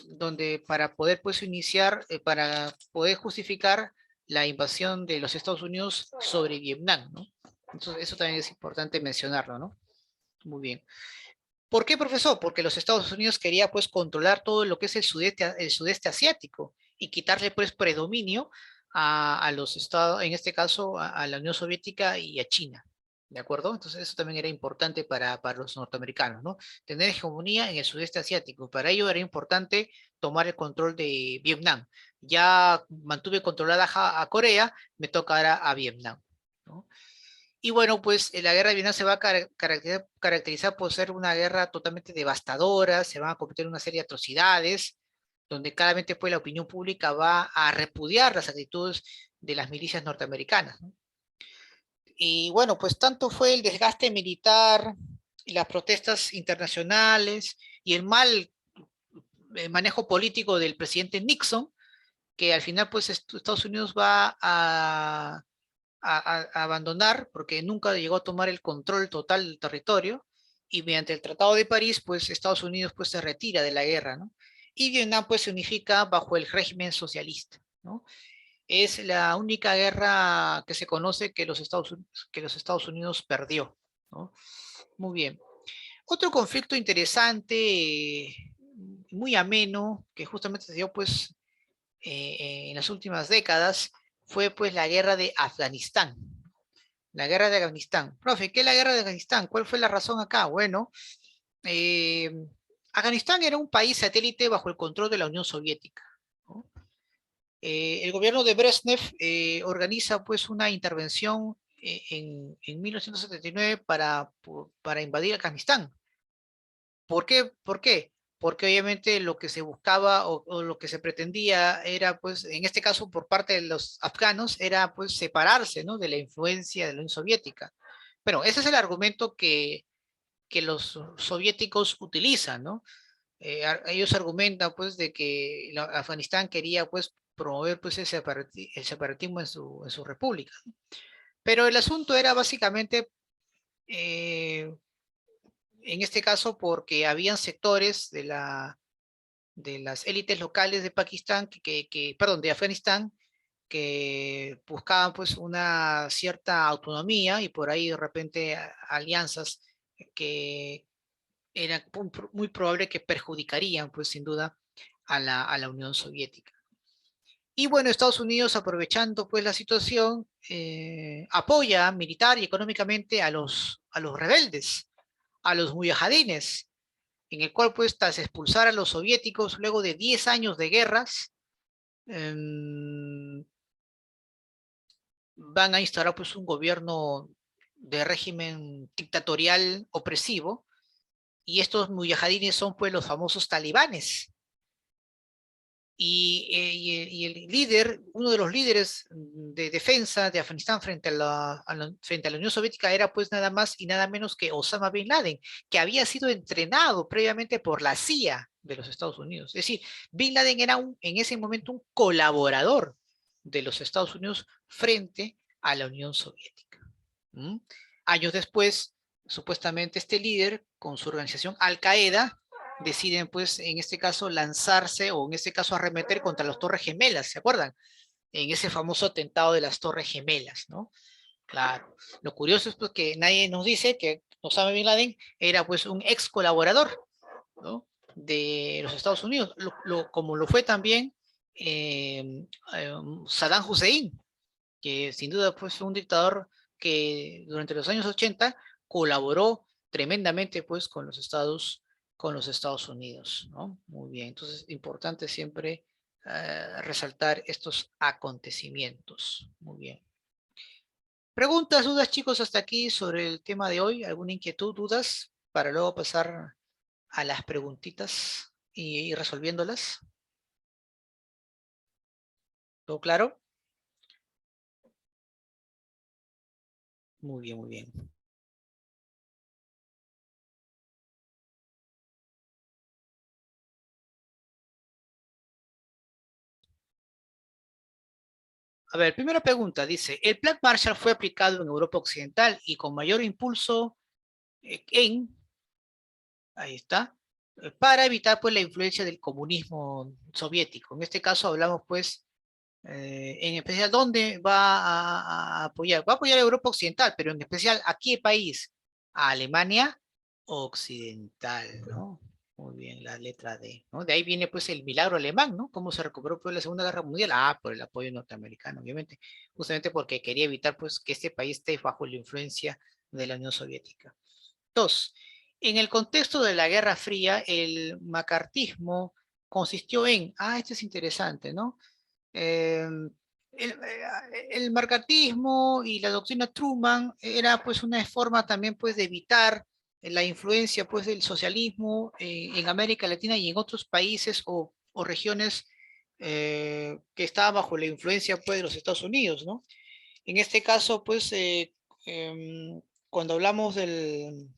donde para poder pues iniciar, para poder justificar la invasión de los Estados Unidos sobre Vietnam, ¿no? Entonces, eso también es importante mencionarlo, ¿no? Muy bien. ¿Por qué, profesor? Porque los Estados Unidos quería pues controlar todo lo que es el sudeste asiático y quitarle pues predominio a los estados, en este caso a la Unión Soviética y a China. ¿De acuerdo? Entonces eso también era importante para los norteamericanos, ¿no? Tener hegemonía en el sudeste asiático. Para ello era importante tomar el control de Vietnam. Ya mantuve controlada a Corea, me toca ahora a Vietnam, ¿no? Y bueno, pues la guerra de Vietnam se va a caracterizar por ser una guerra totalmente devastadora, se van a cometer una serie de atrocidades, donde claramente pues la opinión pública va a repudiar las actitudes de las milicias norteamericanas, ¿no? Y bueno, pues tanto fue el desgaste militar, y las protestas internacionales y el mal manejo político del presidente Nixon, que al final pues Estados Unidos va a abandonar porque nunca llegó a tomar el control total del territorio y mediante el Tratado de París pues Estados Unidos pues se retira de la guerra, ¿no? Y Vietnam pues se unifica bajo el régimen socialista, ¿no? Es la única guerra que se conoce que los Estados Unidos perdió, ¿no? Muy bien. Otro conflicto interesante, muy ameno, que justamente se dio pues en las últimas décadas, fue pues la guerra de Afganistán. La guerra de Afganistán. Profe, ¿qué es la guerra de Afganistán? ¿Cuál fue la razón acá? Bueno, eh, Afganistán era un país satélite bajo el control de la Unión Soviética, ¿no? El gobierno de Brezhnev organiza pues una intervención en 1979 para invadir Afganistán. ¿Por qué? ¿Por qué? Porque obviamente lo que se buscaba o lo que se pretendía era, pues, en este caso por parte de los afganos, era pues separarse, ¿no? De la influencia de la Unión Soviética. Bueno, ese es el argumento que los soviéticos utilizan, ¿no? Ellos argumentan pues de que Afganistán quería pues promover pues el separatismo en su república, ¿no? Pero el asunto era básicamente eh, en este caso porque habían sectores de las élites locales de Pakistán, perdón, de Afganistán, que buscaban pues una cierta autonomía y por ahí de repente alianzas que era muy probable que perjudicarían pues sin duda a la Unión Soviética. Y bueno, Estados Unidos, aprovechando pues la situación, apoya militar y económicamente a los rebeldes, a los mujahidines, en el cual pues tras expulsar a los soviéticos luego de 10 años de guerras, eh, van a instaurar pues un gobierno de régimen dictatorial opresivo, y estos mujahidines son pues los famosos talibanes. Y el líder, uno de los líderes de defensa de Afganistán frente a la Unión Soviética era pues nada más y nada menos que Osama Bin Laden, que había sido entrenado previamente por la CIA de los Estados Unidos. Es decir, Bin Laden era en ese momento un colaborador de los Estados Unidos frente a la Unión Soviética. ¿Mm? Años después, supuestamente este líder, con su organización Al-Qaeda, deciden pues en este caso lanzarse o en este caso arremeter contra las Torres Gemelas, ¿se acuerdan? En ese famoso atentado de las Torres Gemelas, ¿no? Claro. Lo curioso es pues que nadie nos dice que Osama Bin Laden era pues un ex colaborador, ¿no? De los Estados Unidos, como lo fue también eh, Saddam Hussein, que sin duda pues, fue un dictador que durante los años 80 colaboró tremendamente pues, con los Estados Unidos, ¿no? Muy bien, entonces importante siempre resaltar estos acontecimientos. Muy bien. Preguntas, dudas, chicos, hasta aquí sobre el tema de hoy. ¿Alguna inquietud, dudas? Para luego pasar a las preguntitas y ir resolviéndolas. ¿Todo claro? Muy bien, muy bien. A ver, primera pregunta, dice, el Plan Marshall fue aplicado en Europa Occidental y con mayor impulso ahí está, para evitar pues la influencia del comunismo soviético. En este caso hablamos pues, en especial, ¿dónde va a apoyar? Va a apoyar a Europa Occidental, pero en especial, ¿a qué país? A Alemania Occidental, ¿no? Muy bien, la letra D, ¿no? De ahí viene pues el milagro alemán, ¿no? ¿Cómo se recuperó pues la Segunda Guerra Mundial? Ah, por el apoyo norteamericano, obviamente, justamente porque quería evitar pues que este país esté bajo la influencia de la Unión Soviética. Dos, en el contexto de la Guerra Fría, el macartismo consistió en, esto es interesante, ¿no? Eh, el macartismo y la doctrina Truman era pues una forma también pues de evitar la influencia pues del socialismo en América Latina y en otros países o regiones que estaban bajo la influencia pues de los Estados Unidos, ¿no? En este caso pues cuando hablamos del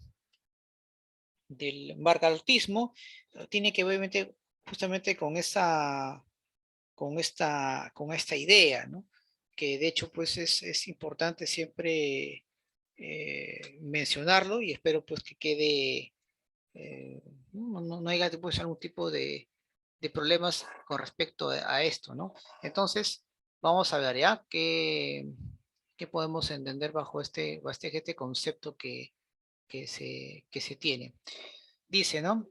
macartismo, tiene que ver obviamente justamente con esta idea, ¿no? Que de hecho pues es importante siempre mencionarlo y espero pues que quede, no haya pues algún tipo de problemas con respecto a esto, ¿no? Entonces, vamos a ver ya qué podemos entender bajo este concepto que se tiene. Dice, ¿no?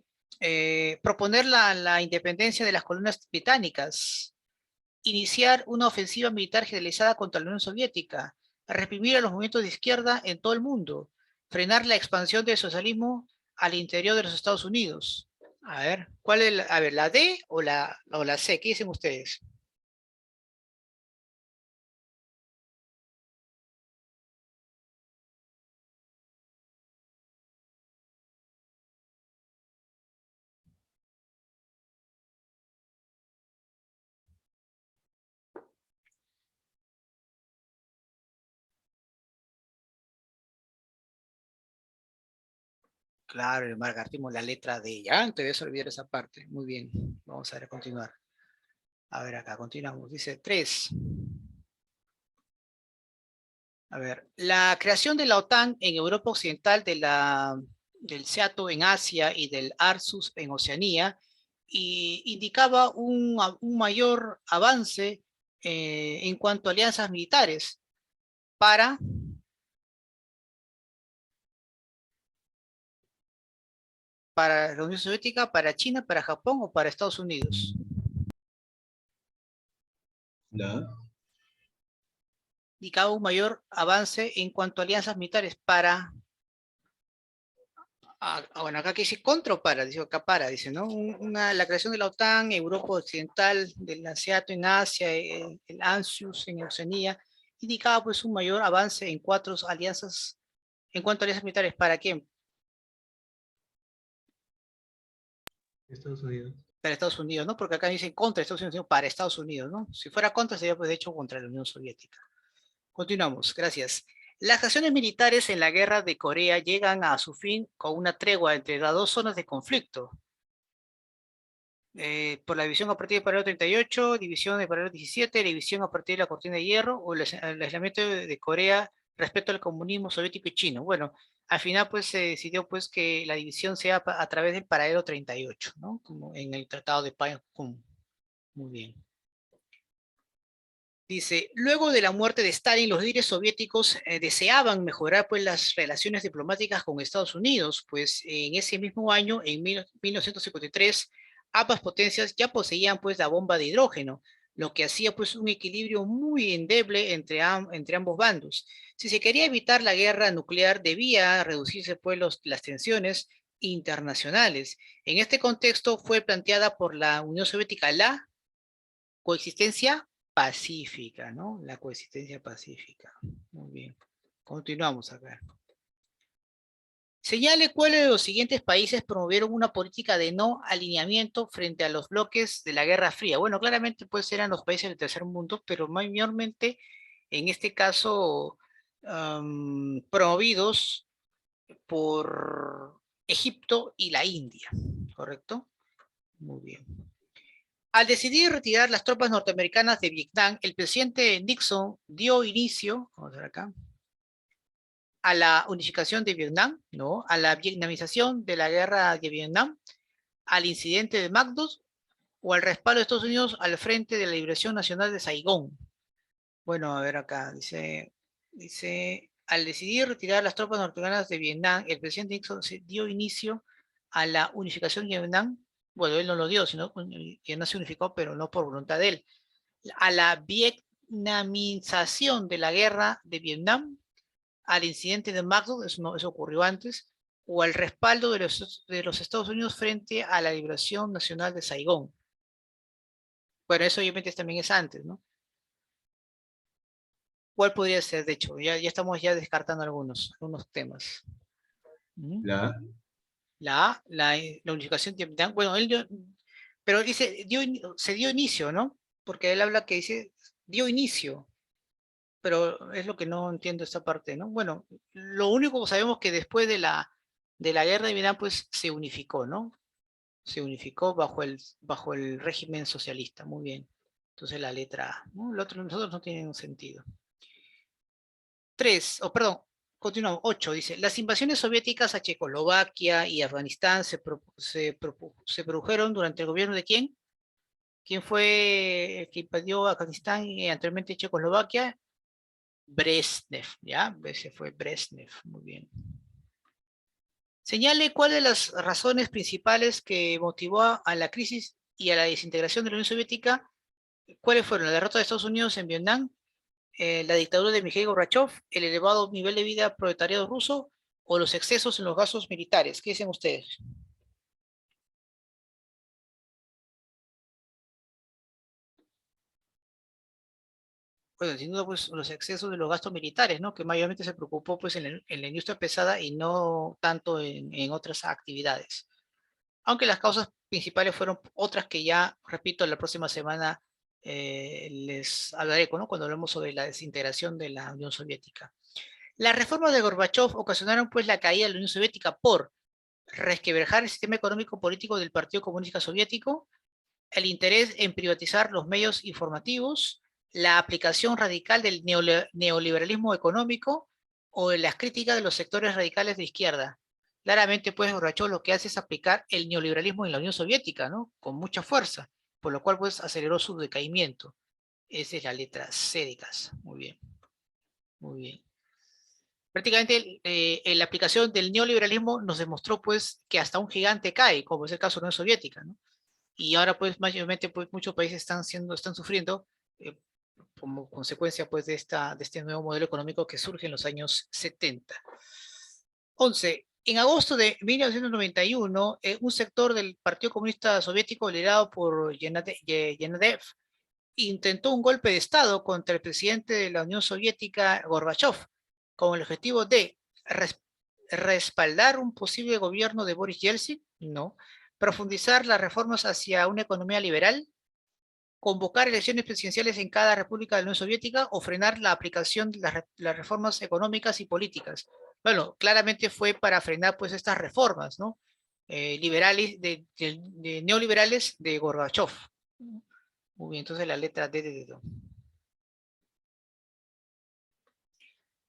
Proponer la independencia de las colonias británicas, iniciar una ofensiva militar generalizada contra la Unión Soviética, reprimir a los movimientos de izquierda en todo el mundo, frenar la expansión del socialismo al interior de los Estados Unidos. A ver, ¿cuál es a ver, la D o la C? ¿Qué dicen ustedes? Claro, el margartismo, la letra D. Ya, te debes olvidar esa parte. Muy bien, vamos a ver, a continuar. A ver, acá continuamos. Dice 3. A ver, la creación de la OTAN en Europa Occidental del Seato en Asia y del Arsus en Oceanía, y indicaba un mayor avance en cuanto a alianzas militares para la Unión Soviética, para China, para Japón o para Estados Unidos. ¿Ya? Indicaba un mayor avance en cuanto a alianzas militares para... bueno, acá que dice contra o para, dice acá para, dice, ¿no? La creación de la OTAN, Europa Occidental, del ASEATO en Asia, el ANZUS en Oceanía, indicaba pues un mayor avance en cuatro alianzas, en cuanto a alianzas militares. ¿Para quién? Estados Unidos. Para Estados Unidos, ¿no? Porque acá dicen contra Estados Unidos, sino para Estados Unidos, ¿no? Si fuera contra, sería pues de hecho contra la Unión Soviética. Continuamos, gracias. Las acciones militares en la guerra de Corea llegan a su fin con una tregua entre las dos zonas de conflicto. Por la división a partir del paralelo 38, división del paralelo 17, división a partir de la cortina de hierro o el aislamiento de Corea respecto al comunismo soviético y chino. Bueno, al final pues se decidió pues que la división sea a través del paralelo 38, ¿no? Como en el Tratado de Panmunjom. Muy bien. Dice, luego de la muerte de Stalin, los líderes soviéticos deseaban mejorar pues las relaciones diplomáticas con Estados Unidos, pues en ese mismo año, en 1953, ambas potencias ya poseían pues la bomba de hidrógeno, lo que hacía pues un equilibrio muy endeble entre ambos bandos. Si se quería evitar la guerra nuclear, debía reducirse pues las tensiones internacionales. En este contexto fue planteada por la Unión Soviética la coexistencia pacífica, ¿no? La coexistencia pacífica. Muy bien. Continuamos acá. Señale cuáles de los siguientes países promovieron una política de no alineamiento frente a los bloques de la Guerra Fría. Bueno, claramente pues eran los países del tercer mundo, pero mayormente en este caso promovidos por Egipto y la India, ¿correcto? Muy bien. Al decidir retirar las tropas norteamericanas de Vietnam, el presidente Nixon dio inicio, vamos a ver acá, a la unificación de Vietnam, ¿no? A la vietnamización de la guerra de Vietnam, al incidente de McDougall o al respaldo de Estados Unidos al frente de la liberación nacional de Saigón. Bueno, a ver acá, dice, al decidir retirar las tropas norteamericanas de Vietnam, el presidente Nixon dio inicio a la unificación de Vietnam. Bueno, él no lo dio, sino que no se unificó, pero no por voluntad de él. A la vietnamización de la guerra de Vietnam, al incidente de McDougall, eso ocurrió antes, o al respaldo de los Estados Unidos frente a la liberación nacional de Saigón. Bueno, eso obviamente también es antes, ¿no? ¿Cuál podría ser, de hecho? Ya estamos ya descartando algunos temas. La unificación de Vietnam. Bueno, pero dice, se dio inicio, ¿no? Porque él habla que dice, dio inicio, pero es lo que no entiendo esta parte, ¿no? Bueno, lo único que sabemos que después de la guerra de Vietnam, pues se unificó, ¿no? Se unificó bajo el régimen socialista, muy bien. Entonces la letra A, ¿no? El otro nosotros no tiene un sentido. 3, perdón, continuamos, 8, dice, las invasiones soviéticas a Checoslovaquia y Afganistán se produjeron durante el gobierno de ¿quién? ¿Quién fue el que invadió Afganistán y anteriormente Checoslovaquia? Brezhnev, ¿ya? Ese fue Brezhnev, muy bien. Señale cuál de las razones principales que motivó a la crisis y a la desintegración de la Unión Soviética, cuáles fueron la derrota de Estados Unidos en Vietnam, la dictadura de Mikhail Gorbachev, el elevado nivel de vida proletariado ruso o los excesos en los gastos militares. ¿Qué dicen ustedes? Bueno, sin duda, pues los excesos de los gastos militares, ¿no? Que mayormente se preocupó pues en la industria pesada y no tanto en otras actividades. Aunque las causas principales fueron otras que ya, repito, la próxima semana les hablaré, ¿no? Cuando hablemos sobre la desintegración de la Unión Soviética. Las reformas de Gorbachev ocasionaron pues la caída de la Unión Soviética por resquebrajar el sistema económico político del Partido Comunista Soviético, el interés en privatizar los medios informativos, la aplicación radical del neoliberalismo económico o las críticas de los sectores radicales de izquierda. claramente pues Gorbachev lo que hace es aplicar el neoliberalismo en la Unión Soviética, ¿no? Con mucha fuerza, por lo cual pues aceleró su decaimiento. Esa es la letra C de casa. Muy bien, muy bien. Prácticamente la aplicación del neoliberalismo nos demostró pues que hasta un gigante cae, como es el caso de la Unión Soviética, ¿no? Y ahora pues mayormente pues muchos países están sufriendo eh, como consecuencia pues de este nuevo modelo económico que surge en los años 70. 11. En agosto de 1991, un sector del Partido Comunista Soviético liderado por Yanadev intentó un golpe de Estado contra el presidente de la Unión Soviética, Gorbachev, con el objetivo de respaldar un posible gobierno de Boris Yeltsin, no, profundizar las reformas hacia una economía liberal, convocar elecciones presidenciales en cada república de la Unión Soviética o frenar la aplicación de las reformas económicas y políticas. Bueno, claramente fue para frenar pues estas reformas, ¿no? Liberales, de neoliberales de Gorbachev. Muy bien, entonces la letra D de dedo.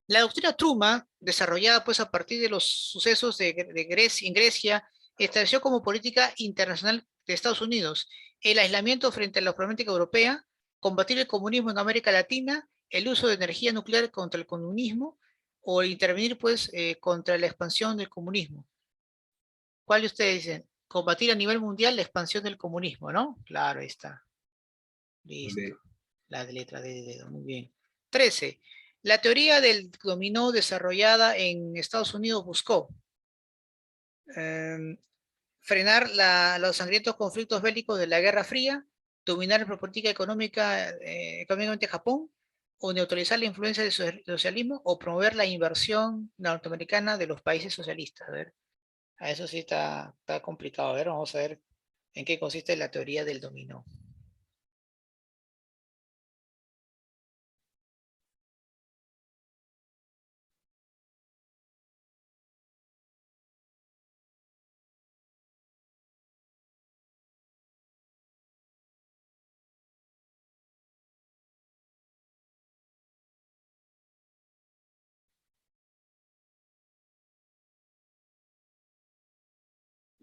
La doctrina Truman, desarrollada pues a partir de los sucesos de Grecia, en Grecia, estableció como política internacional de Estados Unidos el aislamiento frente a la problemática europea, combatir el comunismo en América Latina, el uso de energía nuclear contra el comunismo o intervenir pues contra la expansión del comunismo. ¿Cuál de ustedes dicen? Combatir a nivel mundial la expansión del comunismo, ¿no? Claro, ahí está. Listo. La letra D de dedo, muy bien. 13. La teoría del dominó desarrollada en Estados Unidos buscó frenar los sangrientos conflictos bélicos de la Guerra Fría, dominar la política económica, económicamente Japón, o neutralizar la influencia del socialismo, o promover la inversión norteamericana de los países socialistas. A ver, a eso sí está complicado. A ver, vamos a ver en qué consiste la teoría del dominó.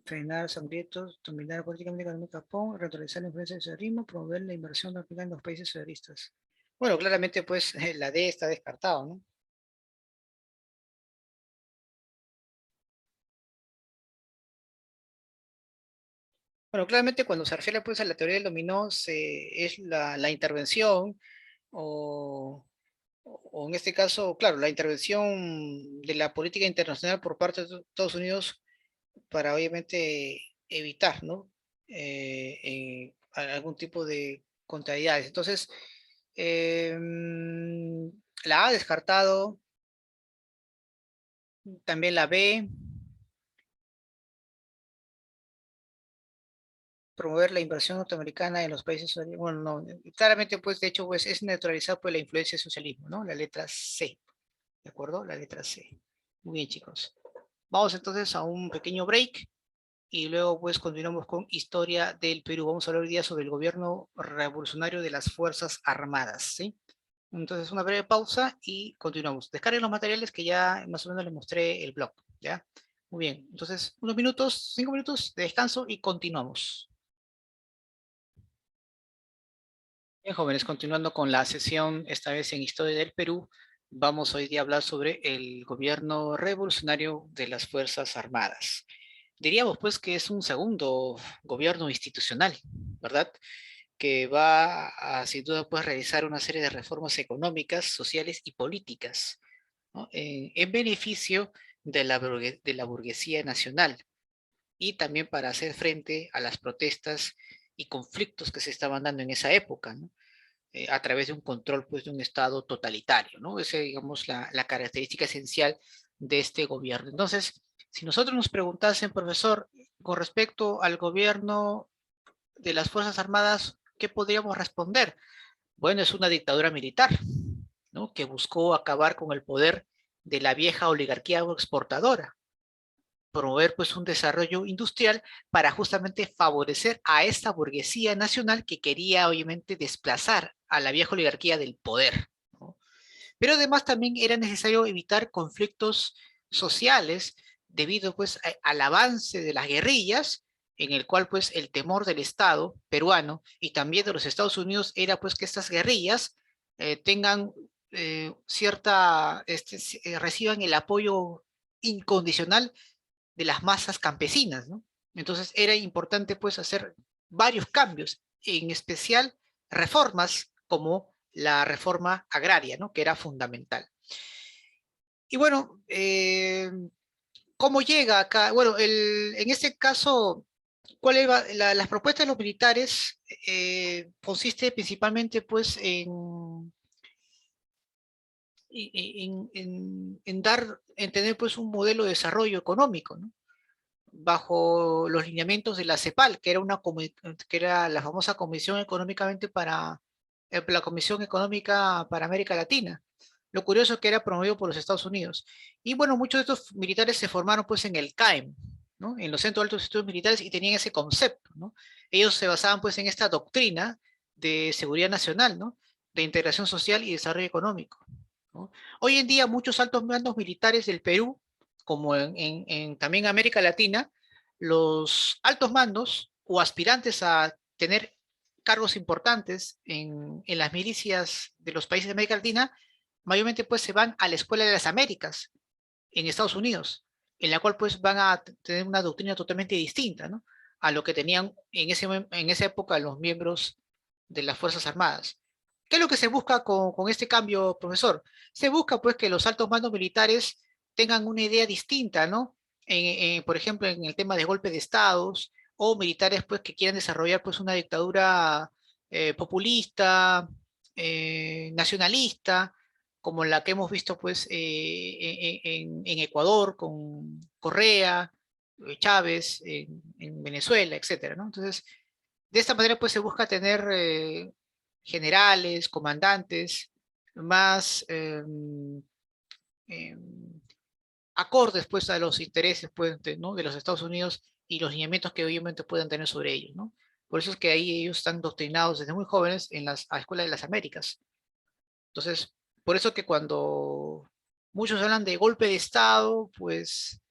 Frenar sangrientos, dominar políticamente económica Japón, reutilizar la influencia del socialismo, promover la inversión norteamericana en los países socialistas. Bueno, claramente pues la D está descartado, ¿no? Bueno, claramente cuando se refiere pues a la teoría del dominó es la intervención o, o en este caso, claro, la intervención de la política internacional por parte de Estados Unidos para obviamente evitar, ¿no? Algún tipo de contrariedades. Entonces, la A descartado, también la B, promover la inversión norteamericana en los países socialistas. Bueno, no, claramente, pues, de hecho, pues, es neutralizado por la influencia del socialismo, ¿no? La letra C, ¿de acuerdo? La letra C. Muy bien, chicos. Vamos entonces a un pequeño break y luego, pues, continuamos con historia del Perú. Vamos a hablar hoy día sobre el gobierno revolucionario de las Fuerzas Armadas, ¿sí? Entonces, una breve pausa y continuamos. Descarguen los materiales que ya más o menos les mostré el blog, ¿ya? Muy bien. Entonces, unos minutos, 5 minutos de descanso y continuamos. Bien, jóvenes, continuando con la sesión, esta vez en Historia del Perú, vamos hoy día a hablar sobre el gobierno revolucionario de las Fuerzas Armadas. Diríamos pues que es un segundo gobierno institucional, ¿verdad? Que va a sin duda pues realizar una serie de reformas económicas, sociales y políticas, ¿no? En beneficio de la burguesía nacional y también para hacer frente a las protestas y conflictos que se estaban dando en esa época, ¿no? A través de un control pues, de un Estado totalitario, ¿no? Esa es, digamos, la característica esencial de este gobierno. Entonces, si nosotros nos preguntasen, profesor, con respecto al gobierno de las Fuerzas Armadas, ¿qué podríamos responder? Bueno, es una dictadura militar, ¿no? Que buscó acabar con el poder de la vieja oligarquía exportadora, promover pues un desarrollo industrial para justamente favorecer a esta burguesía nacional que quería obviamente desplazar a la vieja oligarquía del poder, ¿no? Pero además también era necesario evitar conflictos sociales debido pues al avance de las guerrillas, en el cual pues el temor del Estado peruano y también de los Estados Unidos era pues que estas guerrillas tengan reciban el apoyo incondicional de las masas campesinas, ¿no? Entonces era importante pues hacer varios cambios, en especial reformas como la reforma agraria, ¿no? Que era fundamental. Y bueno, ¿cómo llega acá? Bueno, en este caso, las propuestas de los militares consiste principalmente pues en tener pues un modelo de desarrollo económico, ¿no? Bajo los lineamientos de la CEPAL, que era la famosa Comisión Económicamente la Comisión Económica para América Latina. Lo curioso es que era promovido por los Estados Unidos. Y bueno, muchos de estos militares se formaron pues en el CAEM, ¿no? En los Centros de Altos Estudios Militares, y tenían ese concepto, ¿no? Ellos se basaban pues en esta doctrina de seguridad nacional, ¿no? De integración social y desarrollo económico, ¿no? Hoy en día muchos altos mandos militares del Perú, como también América Latina, los altos mandos o aspirantes a tener cargos importantes en las milicias de los países de América Latina, mayormente pues se van a la Escuela de las Américas en Estados Unidos, en la cual pues van a tener una doctrina totalmente distinta, ¿no? A lo que tenían en esa época los miembros de las Fuerzas Armadas. ¿Qué es lo que se busca con este cambio, profesor? Se busca pues que los altos mandos militares tengan una idea distinta, ¿no? Por ejemplo, en el tema de golpe de estados, o militares pues que quieran desarrollar pues una dictadura populista, nacionalista, como la que hemos visto pues en Ecuador con Correa, Chávez, en Venezuela, etcétera, ¿no? Entonces, de esta manera pues se busca tener generales, comandantes más eh, acordes pues a los intereses pues, ¿no? de los Estados Unidos y los lineamientos que obviamente puedan tener sobre ellos, ¿no? Por eso es que ahí ellos están doctrinados desde muy jóvenes en la Escuela de las Américas. Entonces, por eso que cuando muchos hablan de golpe de Estado, pues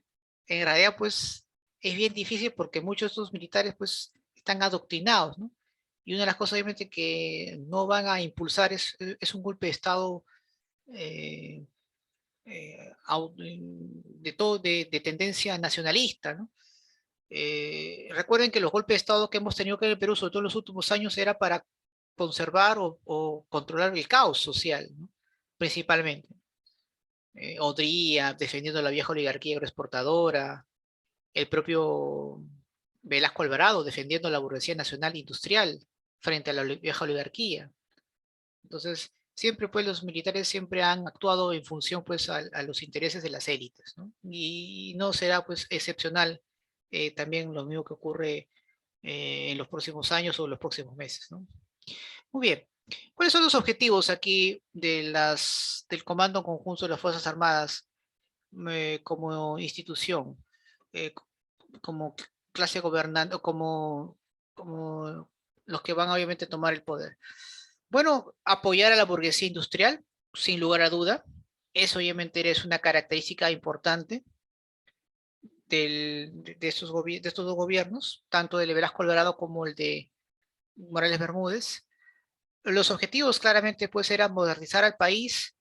en realidad pues es bien difícil porque muchos de estos militares pues están adoctrinados, ¿no? Y una de las cosas obviamente que no van a impulsar es un golpe de Estado eh, de tendencia nacionalista, ¿no? Recuerden que los golpes de Estado que hemos tenido que en el Perú, sobre todo en los últimos años, era para conservar o controlar el caos social, ¿no? Principalmente. Odría defendiendo la vieja oligarquía agroexportadora, el propio Velasco Alvarado defendiendo la burguesía nacional industrial frente a la vieja oligarquía. Entonces, siempre pues los militares siempre han actuado en función pues a los intereses de las élites, ¿no? Y no será pues excepcional también lo mismo que ocurre en los próximos años o los próximos meses, ¿no? Muy bien. ¿Cuáles son los objetivos aquí del Comando Conjunto de las Fuerzas Armadas como institución, eh, como clase gobernante, como los que van obviamente a tomar el poder? Bueno, apoyar a la burguesía industrial, sin lugar a duda. Eso obviamente es una característica importante de estos dos gobiernos, tanto el de Velasco Alvarado como el de Morales Bermúdez. Los objetivos claramente pues eran modernizar al país,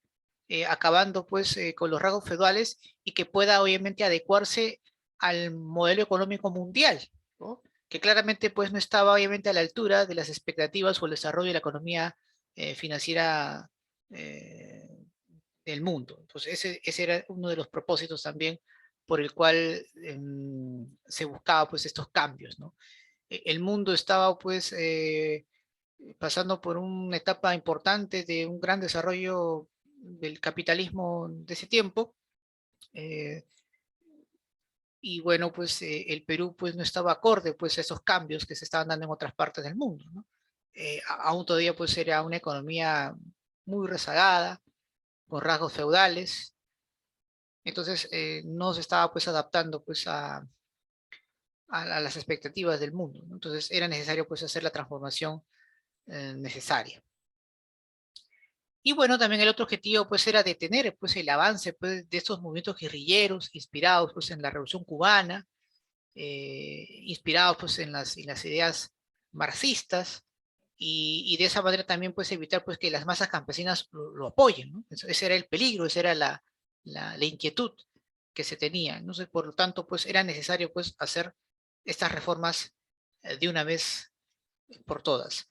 acabando pues con los rasgos feudales y que pueda obviamente adecuarse al modelo económico mundial, ¿no? Que claramente pues no estaba obviamente a la altura de las expectativas o el desarrollo de la economía financiera eh, del mundo. Entonces ese era uno de los propósitos también por el cual se buscaba pues estos cambios, ¿no? El mundo estaba pues pasando por una etapa importante de un gran desarrollo del capitalismo de ese tiempo. eh, y bueno, pues el Perú pues no estaba acorde pues a esos cambios que se estaban dando en otras partes del mundo, ¿no? Aún todavía pues era una economía muy rezagada, con rasgos feudales, entonces no se estaba pues adaptando pues a las expectativas del mundo, ¿no? Entonces era necesario pues hacer la transformación necesaria. Y bueno, también el otro objetivo pues era detener pues el avance pues, de estos movimientos guerrilleros inspirados pues en la Revolución Cubana, inspirados pues en las ideas marxistas, y de esa manera también pues evitar pues que las masas campesinas lo apoyen, ¿no? Ese era el peligro, esa era la inquietud que se tenía. ¿No? Por lo tanto pues era necesario pues hacer estas reformas de una vez por todas.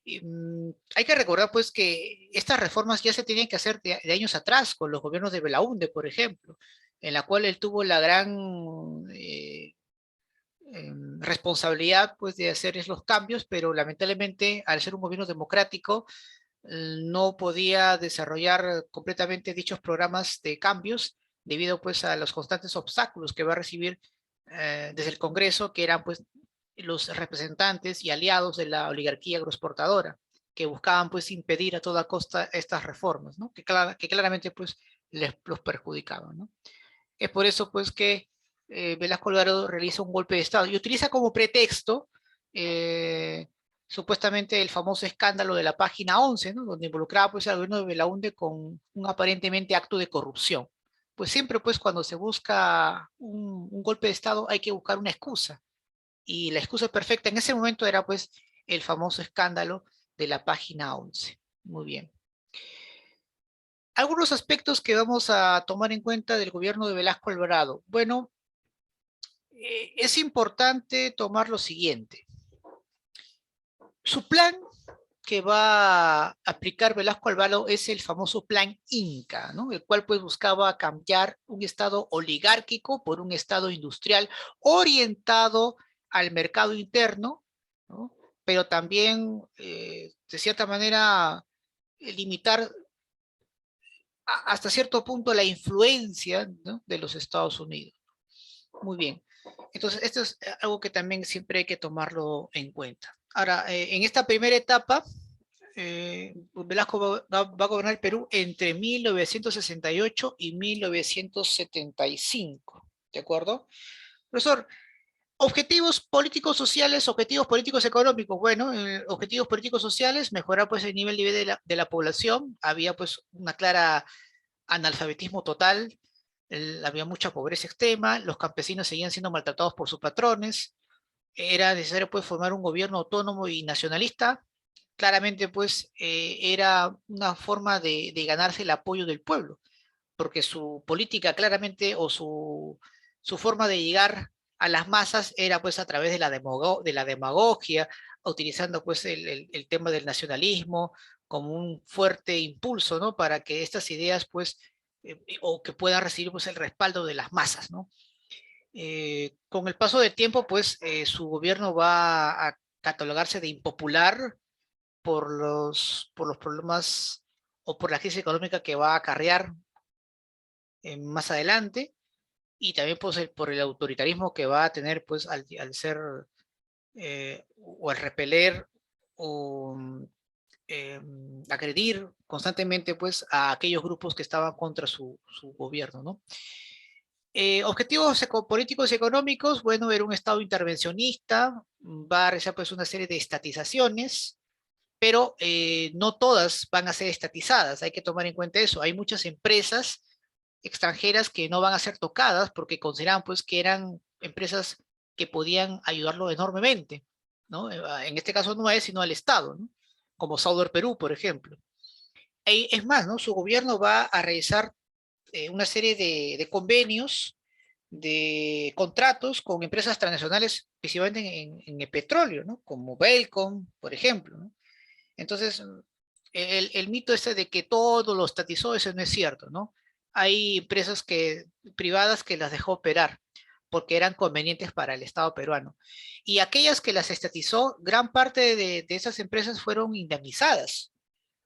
Hay que recordar pues que estas reformas ya se tenían que hacer de años atrás con los gobiernos de Belaúnde, por ejemplo, en la cual él tuvo la gran responsabilidad pues de hacer los cambios, pero lamentablemente al ser un gobierno democrático no podía desarrollar completamente dichos programas de cambios debido pues a los constantes obstáculos que va a recibir desde el Congreso, que eran pues los representantes y aliados de la oligarquía agroexportadora, que buscaban pues impedir a toda costa estas reformas, ¿no? Que claramente pues los perjudicaban, ¿no? Es por eso pues que Velasco Alvarado realiza un golpe de Estado y utiliza como pretexto supuestamente el famoso escándalo de la página 11, ¿no? Donde involucraba pues al gobierno de Belaúnde con un aparentemente acto de corrupción. Pues siempre pues cuando se busca un golpe de Estado hay que buscar una excusa, y la excusa perfecta en ese momento era pues el famoso escándalo de la página 11. Muy bien. Algunos aspectos que vamos a tomar en cuenta del gobierno de Velasco Alvarado. Bueno, es importante tomar lo siguiente. Su plan que va a aplicar Velasco Alvarado es el famoso plan Inca, ¿no? El cual pues buscaba cambiar un estado oligárquico por un estado industrial orientado al mercado interno, ¿no? Pero también, de cierta manera, limitar hasta cierto punto la influencia, ¿no? de los Estados Unidos. Muy bien. Entonces, esto es algo que también siempre hay que tomarlo en cuenta. Ahora, en esta primera etapa, Velasco va a gobernar el Perú entre 1968 y 1975, ¿de acuerdo? Profesor, objetivos políticos sociales, objetivos políticos económicos. Bueno, objetivos políticos sociales, mejorar pues el nivel de vida de la población. Había pues una clara analfabetismo total, había mucha pobreza extrema, los campesinos seguían siendo maltratados por sus patrones, era necesario pues formar un gobierno autónomo y nacionalista. Claramente pues era una forma de ganarse el apoyo del pueblo, porque su política claramente o su forma de llegar a las masas era pues a través de de la demagogia, utilizando pues el tema del nacionalismo como un fuerte impulso, ¿no? Para que estas ideas pues, o que puedan recibir pues el respaldo de las masas, ¿no? Con el paso del tiempo pues su gobierno va a catalogarse de impopular por los problemas o por la crisis económica que va a acarrear más adelante, y también pues, por el autoritarismo que va a tener pues al ser o al repeler o agredir constantemente pues a aquellos grupos que estaban contra su gobierno, ¿no? Objetivos políticos y económicos, bueno, era un Estado intervencionista, va a realizar pues una serie de estatizaciones, pero no todas van a ser estatizadas, hay que tomar en cuenta eso. Hay muchas empresas extranjeras que no van a ser tocadas porque consideraban pues que eran empresas que podían ayudarlo enormemente, ¿no? En este caso no es sino al Estado, ¿no? Como Sauder Perú, por ejemplo. Es más, ¿no? Su gobierno va a realizar una serie de convenios, de contratos con empresas transnacionales, principalmente en el petróleo, ¿no? Como Belcom, por ejemplo, ¿no? Entonces, el mito este de que todo lo estatizó, eso no es cierto, ¿no? Hay empresas privadas que las dejó operar porque eran convenientes para el Estado peruano. Y aquellas que las estatizó, gran parte de esas empresas fueron indemnizadas.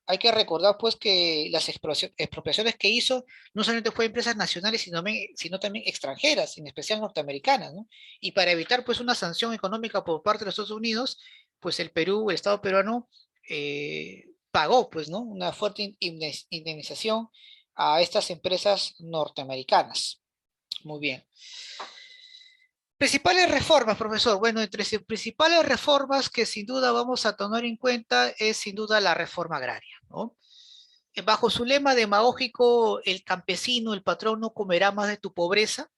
Hay que recordar pues que las expropiaciones que hizo no solamente fue empresas nacionales, sino también extranjeras, en especial norteamericanas, ¿no? Y para evitar pues una sanción económica por parte de los Estados Unidos, pues el Perú, el Estado peruano, pagó pues, ¿no? Una fuerte indemnización a estas empresas norteamericanas. Muy bien. Principales reformas, profesor. Bueno, entre las principales reformas que sin duda vamos a tomar en cuenta es sin duda la reforma agraria, ¿no? bajo su lema demagógico, el campesino, el patrón no comerá más de tu pobreza,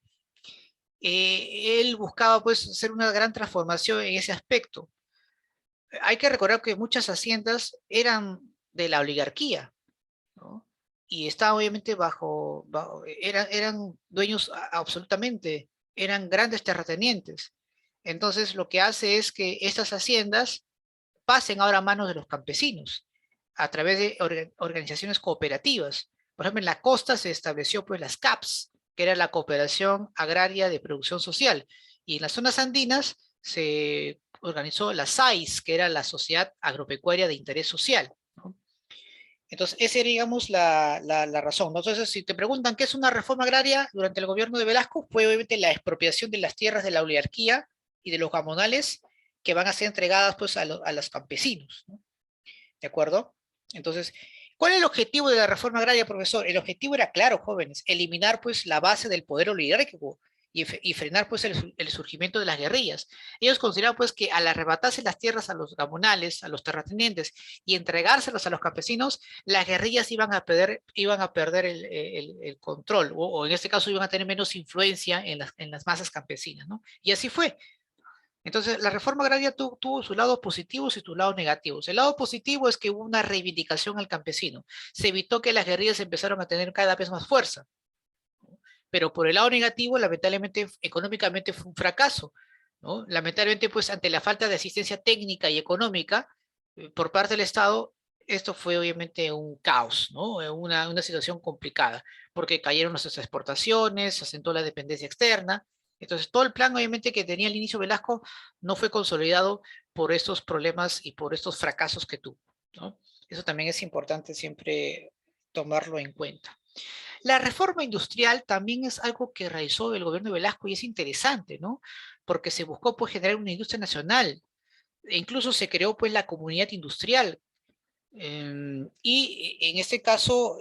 él buscaba pues hacer una gran transformación en ese aspecto. Hay que recordar que muchas haciendas eran de la oligarquía, ¿no? Y estaban obviamente eran dueños absolutamente, eran grandes terratenientes. Entonces lo que hace es que estas haciendas pasen ahora a manos de los campesinos a través de organizaciones cooperativas. Por ejemplo, en la costa se estableció pues las CAPS, que era la Cooperación Agraria de Producción Social, y en las zonas andinas se organizó la SAIS, que era la Sociedad Agropecuaria de Interés Social, ¿no? Entonces, esa era, digamos, la razón, ¿no? Entonces, si te preguntan qué es una reforma agraria durante el gobierno de Velasco, fue obviamente la expropiación de las tierras de la oligarquía y de los gamonales que van a ser entregadas pues a los campesinos, ¿no? ¿De acuerdo? Entonces, ¿cuál es el objetivo de la reforma agraria, profesor? El objetivo era claro, jóvenes, eliminar pues la base del poder oligárquico y frenar pues el surgimiento de las guerrillas. Ellos consideraban pues que al arrebatarse las tierras a los gamonales, a los terratenientes y entregárselos a los campesinos, las guerrillas iban a perder el control o en este caso iban a tener menos influencia en las masas campesinas, ¿no? Y así fue. Entonces, la reforma agraria tuvo sus lados positivos y sus lados negativos. El lado positivo es que hubo una reivindicación al campesino. Se evitó que las guerrillas empezaron a tener cada vez más fuerza. Pero por el lado negativo, lamentablemente, económicamente fue un fracaso, ¿no? Lamentablemente, pues ante la falta de asistencia técnica y económica por parte del Estado, esto fue obviamente un caos, ¿no? Una situación complicada, porque cayeron nuestras exportaciones, se asentó la dependencia externa. Entonces, todo el plan, obviamente, que tenía al inicio Velasco no fue consolidado por estos problemas y por estos fracasos que tuvo, ¿no? Eso también es importante siempre tomarlo en cuenta. La reforma industrial también es algo que realizó el gobierno de Velasco y es interesante, ¿no? Porque se buscó pues generar una industria nacional e incluso se creó pues la comunidad industrial y en este caso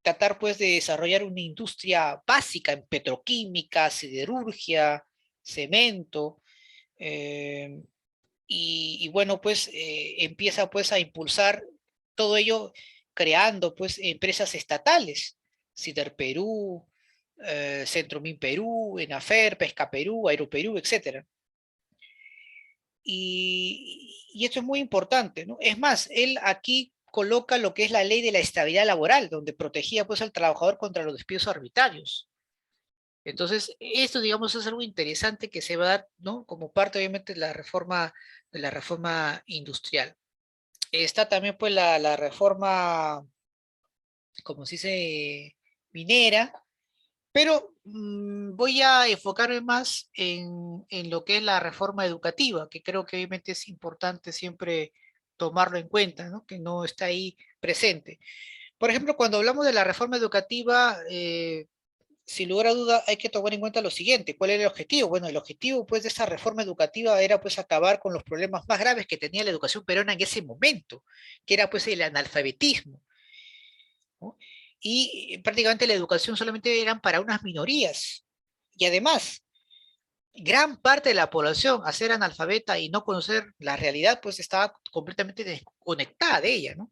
tratar pues de desarrollar una industria básica en petroquímica, siderurgia, cemento eh, y bueno pues empieza pues a impulsar todo ello creando pues empresas estatales, Sider Perú, Centromin Perú, Enafer, Pesca Perú, Aeroperú, etcétera. Y esto es muy importante, ¿no? Es más, él aquí coloca lo que es la ley de la estabilidad laboral, donde protegía pues al trabajador contra los despidos arbitrarios. Entonces, esto, digamos, es algo interesante que se va a dar, ¿no? Como parte, obviamente, de la reforma industrial. Está también, pues, la reforma, como se dice, minera, pero voy a enfocarme más en lo que es la reforma educativa, que creo que obviamente es importante siempre tomarlo en cuenta, ¿no? Que no está ahí presente. Por ejemplo, cuando hablamos de la reforma educativa, sin lugar a duda hay que tomar en cuenta lo siguiente, ¿cuál era el objetivo? Bueno, el objetivo pues de esa reforma educativa era pues acabar con los problemas más graves que tenía la educación peruana en ese momento, que era pues el analfabetismo, ¿no? Y prácticamente la educación solamente eran para unas minorías. Y además, gran parte de la población, a ser analfabeta y no conocer la realidad, pues estaba completamente desconectada de ella, ¿no?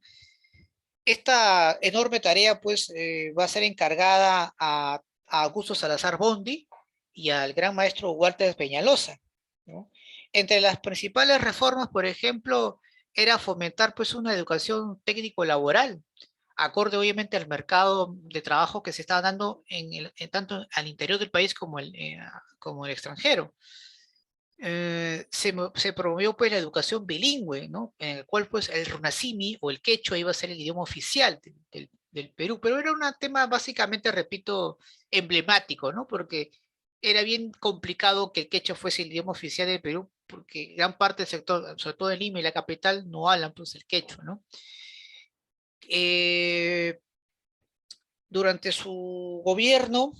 Esta enorme tarea, pues, va a ser encargada a Augusto Salazar Bondi y al gran maestro Walter Peñalosa, ¿no? Entre las principales reformas, por ejemplo, era fomentar, pues, una educación técnico-laboral, acorde obviamente al mercado de trabajo que se estaba dando tanto al interior del país como el extranjero. Se promovió pues la educación bilingüe, ¿no? En el cual pues el runasimi o el quechua iba a ser el idioma oficial del Perú, pero era un tema básicamente, repito, emblemático, ¿no? Porque era bien complicado que el quechua fuese el idioma oficial del Perú, porque gran parte del sector, sobre todo en Lima y la capital, no hablan pues el quechua, ¿no? Eh, durante su gobierno,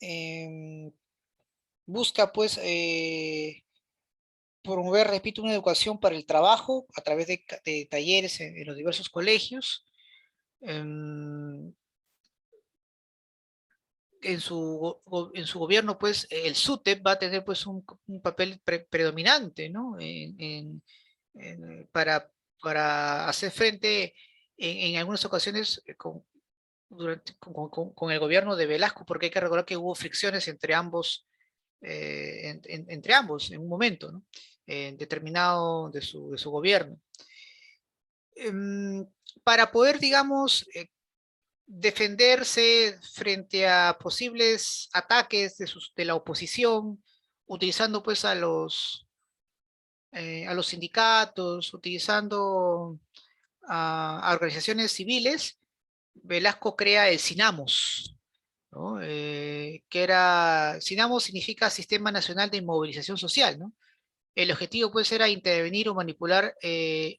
eh, busca pues promover, repito, una educación para el trabajo a través de talleres en los diversos colegios. En, en su gobierno, pues, el SUTEP va a tener pues un papel predominante, ¿no? Para hacer frente en algunas ocasiones con el gobierno de Velasco, porque hay que recordar que hubo fricciones entre ambos, entre ambos en un momento, ¿no? Determinado de su gobierno. Para poder, digamos, defenderse frente a posibles ataques de la oposición, utilizando pues a los sindicatos, utilizando a organizaciones civiles, Velasco crea el SINAMOS, ¿no? SINAMOS significa Sistema Nacional de Inmovilización Social, ¿no? El objetivo pues era intervenir o manipular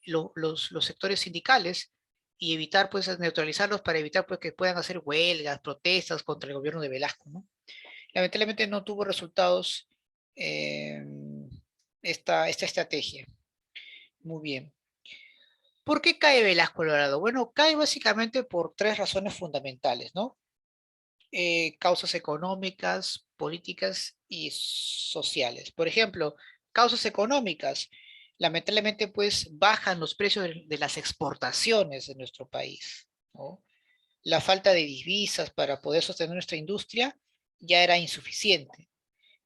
los sectores sindicales y evitar pues neutralizarlos para evitar pues que puedan hacer huelgas, protestas contra el gobierno de Velasco, ¿no? Lamentablemente no tuvo resultados eh, esta estrategia. Muy bien. ¿Por qué cae Velasco Alvarado? Bueno, cae básicamente por tres razones fundamentales, ¿no? Causas económicas, políticas y sociales. Por ejemplo, causas económicas. Lamentablemente, pues, bajan los precios de las exportaciones de nuestro país, ¿no? La falta de divisas para poder sostener nuestra industria ya era insuficiente.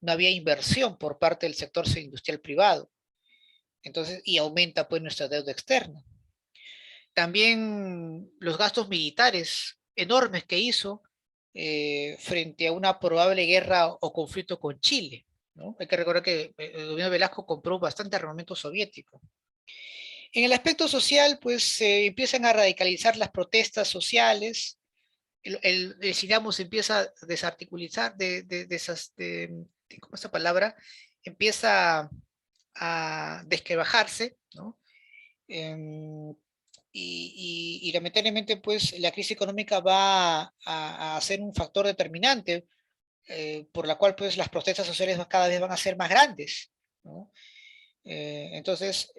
No había inversión por parte del sector industrial privado. Entonces, y aumenta pues nuestra deuda externa. También los gastos militares enormes que hizo frente a una probable guerra o conflicto con Chile, ¿no? Hay que recordar que el gobierno de Velasco compró bastante armamento soviético. En el aspecto social, pues se empiezan a radicalizar las protestas sociales, SINAMO se empieza a desarticulizar ¿cómo es esta palabra? Empieza a desquebrajarse, ¿no? Y lamentablemente, pues, la crisis económica va a ser un factor determinante por la cual, pues, las protestas sociales cada vez van a ser más grandes, ¿no? Entonces,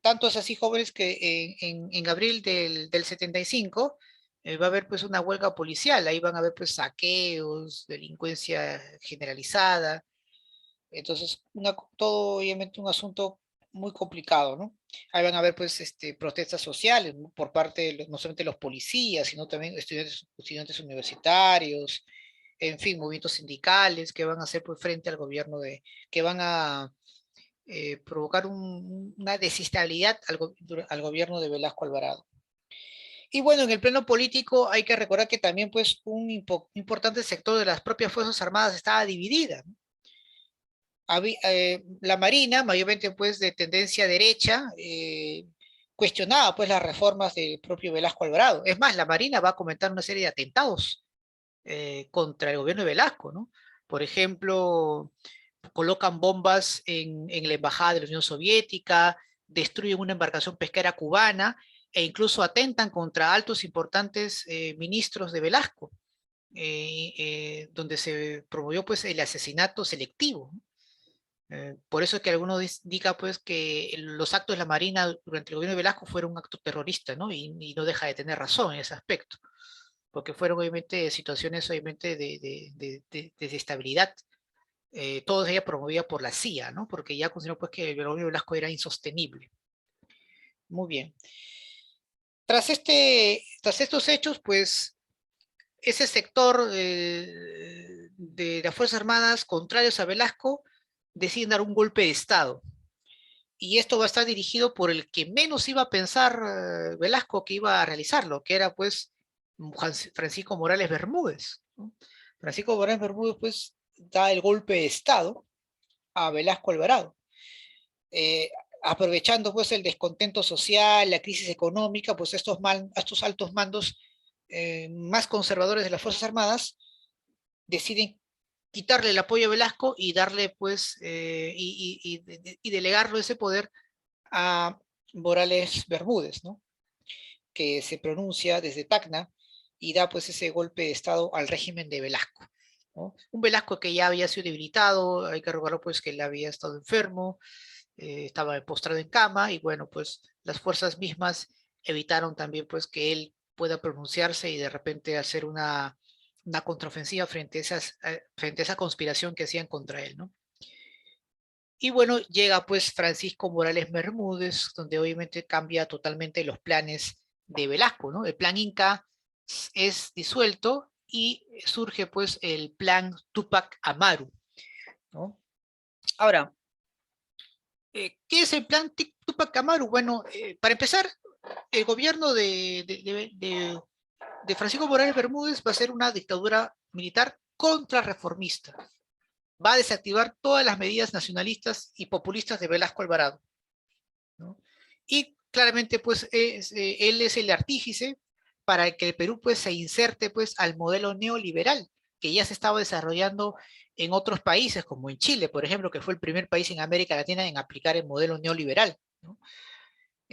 tanto es así, jóvenes, que en abril del 75 va a haber, pues, una huelga policial. Ahí van a haber, pues, saqueos, delincuencia generalizada. Entonces, todo obviamente un asunto muy complicado, ¿no? Ahí van a haber, pues, protestas sociales, ¿no? Por parte de no solamente los policías, sino también estudiantes universitarios, en fin, movimientos sindicales que van a hacer, pues, frente al gobierno que van a provocar una desestabilidad al gobierno de Velasco Alvarado. Y bueno, en el plano político hay que recordar que también, pues, un importante sector de las propias Fuerzas Armadas estaba dividida, ¿no? La Marina, mayormente pues de tendencia derecha, cuestionaba pues las reformas del propio Velasco Alvarado. Es más, la Marina va a comentar una serie de atentados contra el gobierno de Velasco, ¿no? Por ejemplo, colocan bombas en la embajada de la Unión Soviética, destruyen una embarcación pesquera cubana e incluso atentan contra altos importantes ministros de Velasco, donde se promovió pues el asesinato selectivo, ¿no? Por eso es que algunos indican pues que los actos de la Marina durante el gobierno de Velasco fueron un acto terrorista, ¿no? Y no deja de tener razón en ese aspecto, porque fueron obviamente situaciones obviamente de desestabilidad, todas ellas promovidas por la CIA, ¿no? Porque ya consideró pues que el gobierno de Velasco era insostenible. Muy bien. Tras estos hechos, pues ese sector de las Fuerzas Armadas contrarios a Velasco deciden dar un golpe de Estado. Y esto va a estar dirigido por el que menos iba a pensar Velasco que iba a realizarlo, que era pues Francisco Morales Bermúdez, ¿no? Francisco Morales Bermúdez pues da el golpe de Estado a Velasco Alvarado. Aprovechando pues el descontento social, la crisis económica, pues estos altos mandos más conservadores de las Fuerzas Armadas deciden quitarle el apoyo a Velasco y darle pues y delegarlo ese poder a Morales Bermúdez, ¿no? Que se pronuncia desde Tacna y da pues ese golpe de Estado al régimen de Velasco, ¿no? Un Velasco que ya había sido debilitado, hay que recordar pues que él había estado enfermo, estaba postrado en cama y bueno, pues las fuerzas mismas evitaron también pues que él pueda pronunciarse y de repente hacer una contraofensiva frente a esa conspiración que hacían contra él, ¿no? Y bueno, llega pues Francisco Morales Bermúdez, donde obviamente cambia totalmente los planes de Velasco, ¿no? El plan Inca es disuelto y surge pues el plan Tupac Amaru, ¿no? Ahora, ¿qué es el plan Tupac Amaru? Bueno, para empezar, el gobierno de Francisco Morales Bermúdez va a ser una dictadura militar contrarreformista. Va a desactivar todas las medidas nacionalistas y populistas de Velasco Alvarado, ¿no? Y claramente, pues, él es el artífice para que el Perú, pues, se inserte, pues, al modelo neoliberal que ya se estaba desarrollando en otros países, como en Chile, por ejemplo, que fue el primer país en América Latina en aplicar el modelo neoliberal, ¿no?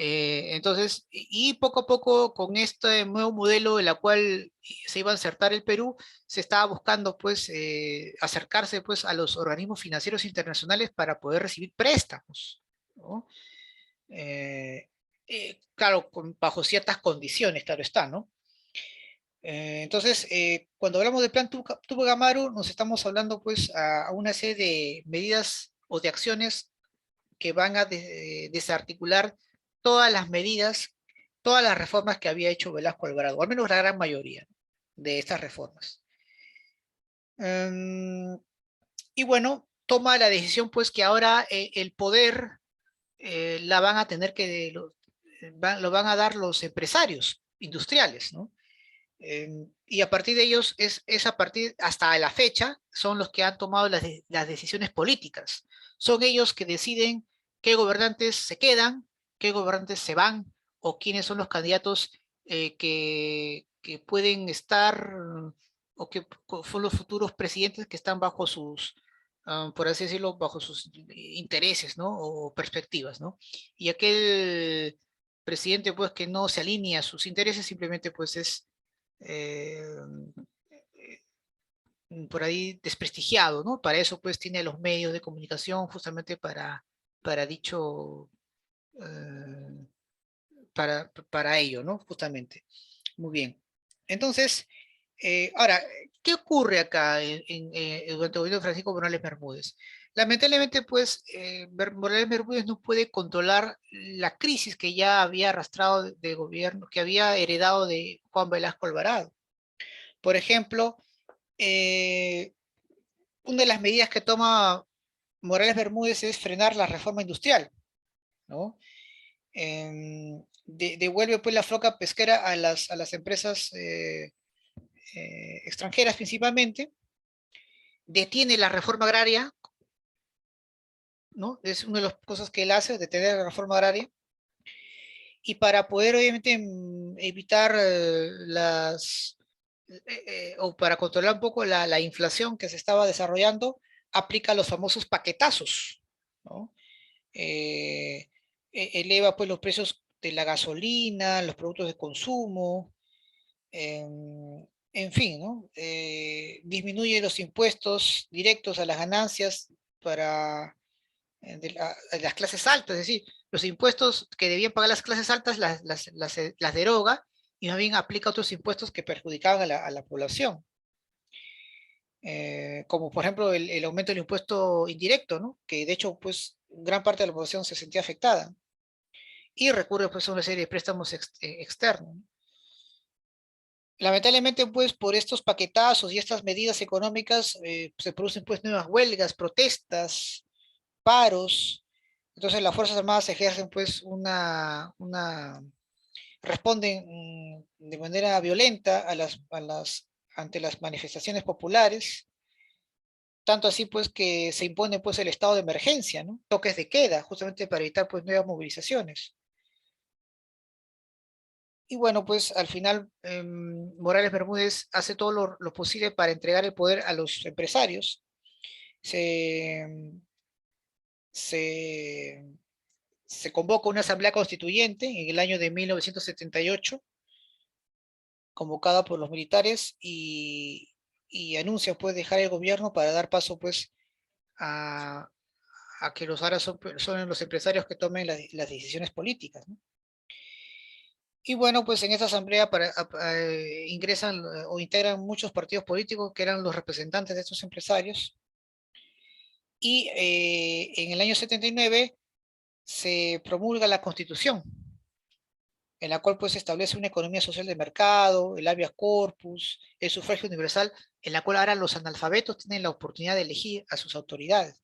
Entonces, y poco a poco con este nuevo modelo en la cual se iba a insertar el Perú, se estaba buscando pues acercarse pues a los organismos financieros internacionales para poder recibir préstamos, ¿no? Eh, claro, bajo ciertas condiciones, claro está, ¿no? Entonces, cuando hablamos del plan Tupac Amaru, nos estamos hablando pues a una serie de medidas o de acciones que van a desarticular todas las medidas, todas las reformas que había hecho Velasco Alvarado, o al menos la gran mayoría de estas reformas. Y bueno, toma la decisión pues que ahora el poder la van a tener que, lo van a dar los empresarios industriales, ¿no? Y a partir de ellos, es a partir, hasta la fecha, son los que han tomado las decisiones políticas. Son ellos que deciden qué gobernantes se quedan, qué gobernantes se van, o quiénes son los candidatos que pueden estar, o que son los futuros presidentes que están bajo sus, por así decirlo, bajo sus intereses, ¿no? O perspectivas, ¿no? Y aquel presidente, pues, que no se alinea a sus intereses, simplemente, pues, es eh, por ahí desprestigiado, ¿no? Para eso pues tiene los medios de comunicación justamente para dicho, eh, para ello, ¿no? Justamente. Muy bien. Entonces, ahora, ¿qué ocurre acá durante el gobierno de Francisco Morales Bermúdez? Lamentablemente, pues, Morales Bermúdez no puede controlar la crisis que ya había arrastrado de gobierno, que había heredado de Juan Velasco Alvarado. Por ejemplo, eh, una de las medidas que toma Morales Bermúdez es frenar la reforma industrial, ¿no? Devuelve pues la flota pesquera a las empresas extranjeras principalmente, detiene la reforma agraria, ¿no? Es una de las cosas que él hace, detener la reforma agraria, y para poder obviamente evitar o para controlar un poco la inflación que se estaba desarrollando, aplica los famosos paquetazos, ¿no? Eleva pues los precios de la gasolina, los productos de consumo, en fin, ¿no? Disminuye los impuestos directos a las ganancias para de las clases altas, es decir, los impuestos que debían pagar las clases altas las deroga y más bien aplica otros impuestos que perjudicaban a la población. Como por ejemplo el aumento del impuesto indirecto, ¿no? Que de hecho pues gran parte de la población se sentía afectada y recurre pues a una serie de préstamos externos. Lamentablemente pues por estos paquetazos y estas medidas económicas se producen pues nuevas huelgas, protestas, paros. Entonces las Fuerzas Armadas ejercen pues responden de manera violenta ante las manifestaciones populares, tanto así pues que se impone pues el estado de emergencia, ¿no? Toques de queda, justamente para evitar pues nuevas movilizaciones. Y bueno, pues al final Morales Bermúdez hace todo lo posible para entregar el poder a los empresarios. Se, se, se convoca una asamblea constituyente en el año de 1978, convocada por los militares, y anuncia pues dejar el gobierno para dar paso pues a, a que los ahora son los empresarios que tomen las decisiones políticas, ¿no? Y bueno, pues en esta asamblea ingresan o integran muchos partidos políticos que eran los representantes de estos empresarios. Y en el año 79 se promulga la Constitución, en la cual pues se establece una economía social de mercado, el habeas corpus, el sufragio universal, en la cual ahora los analfabetos tienen la oportunidad de elegir a sus autoridades.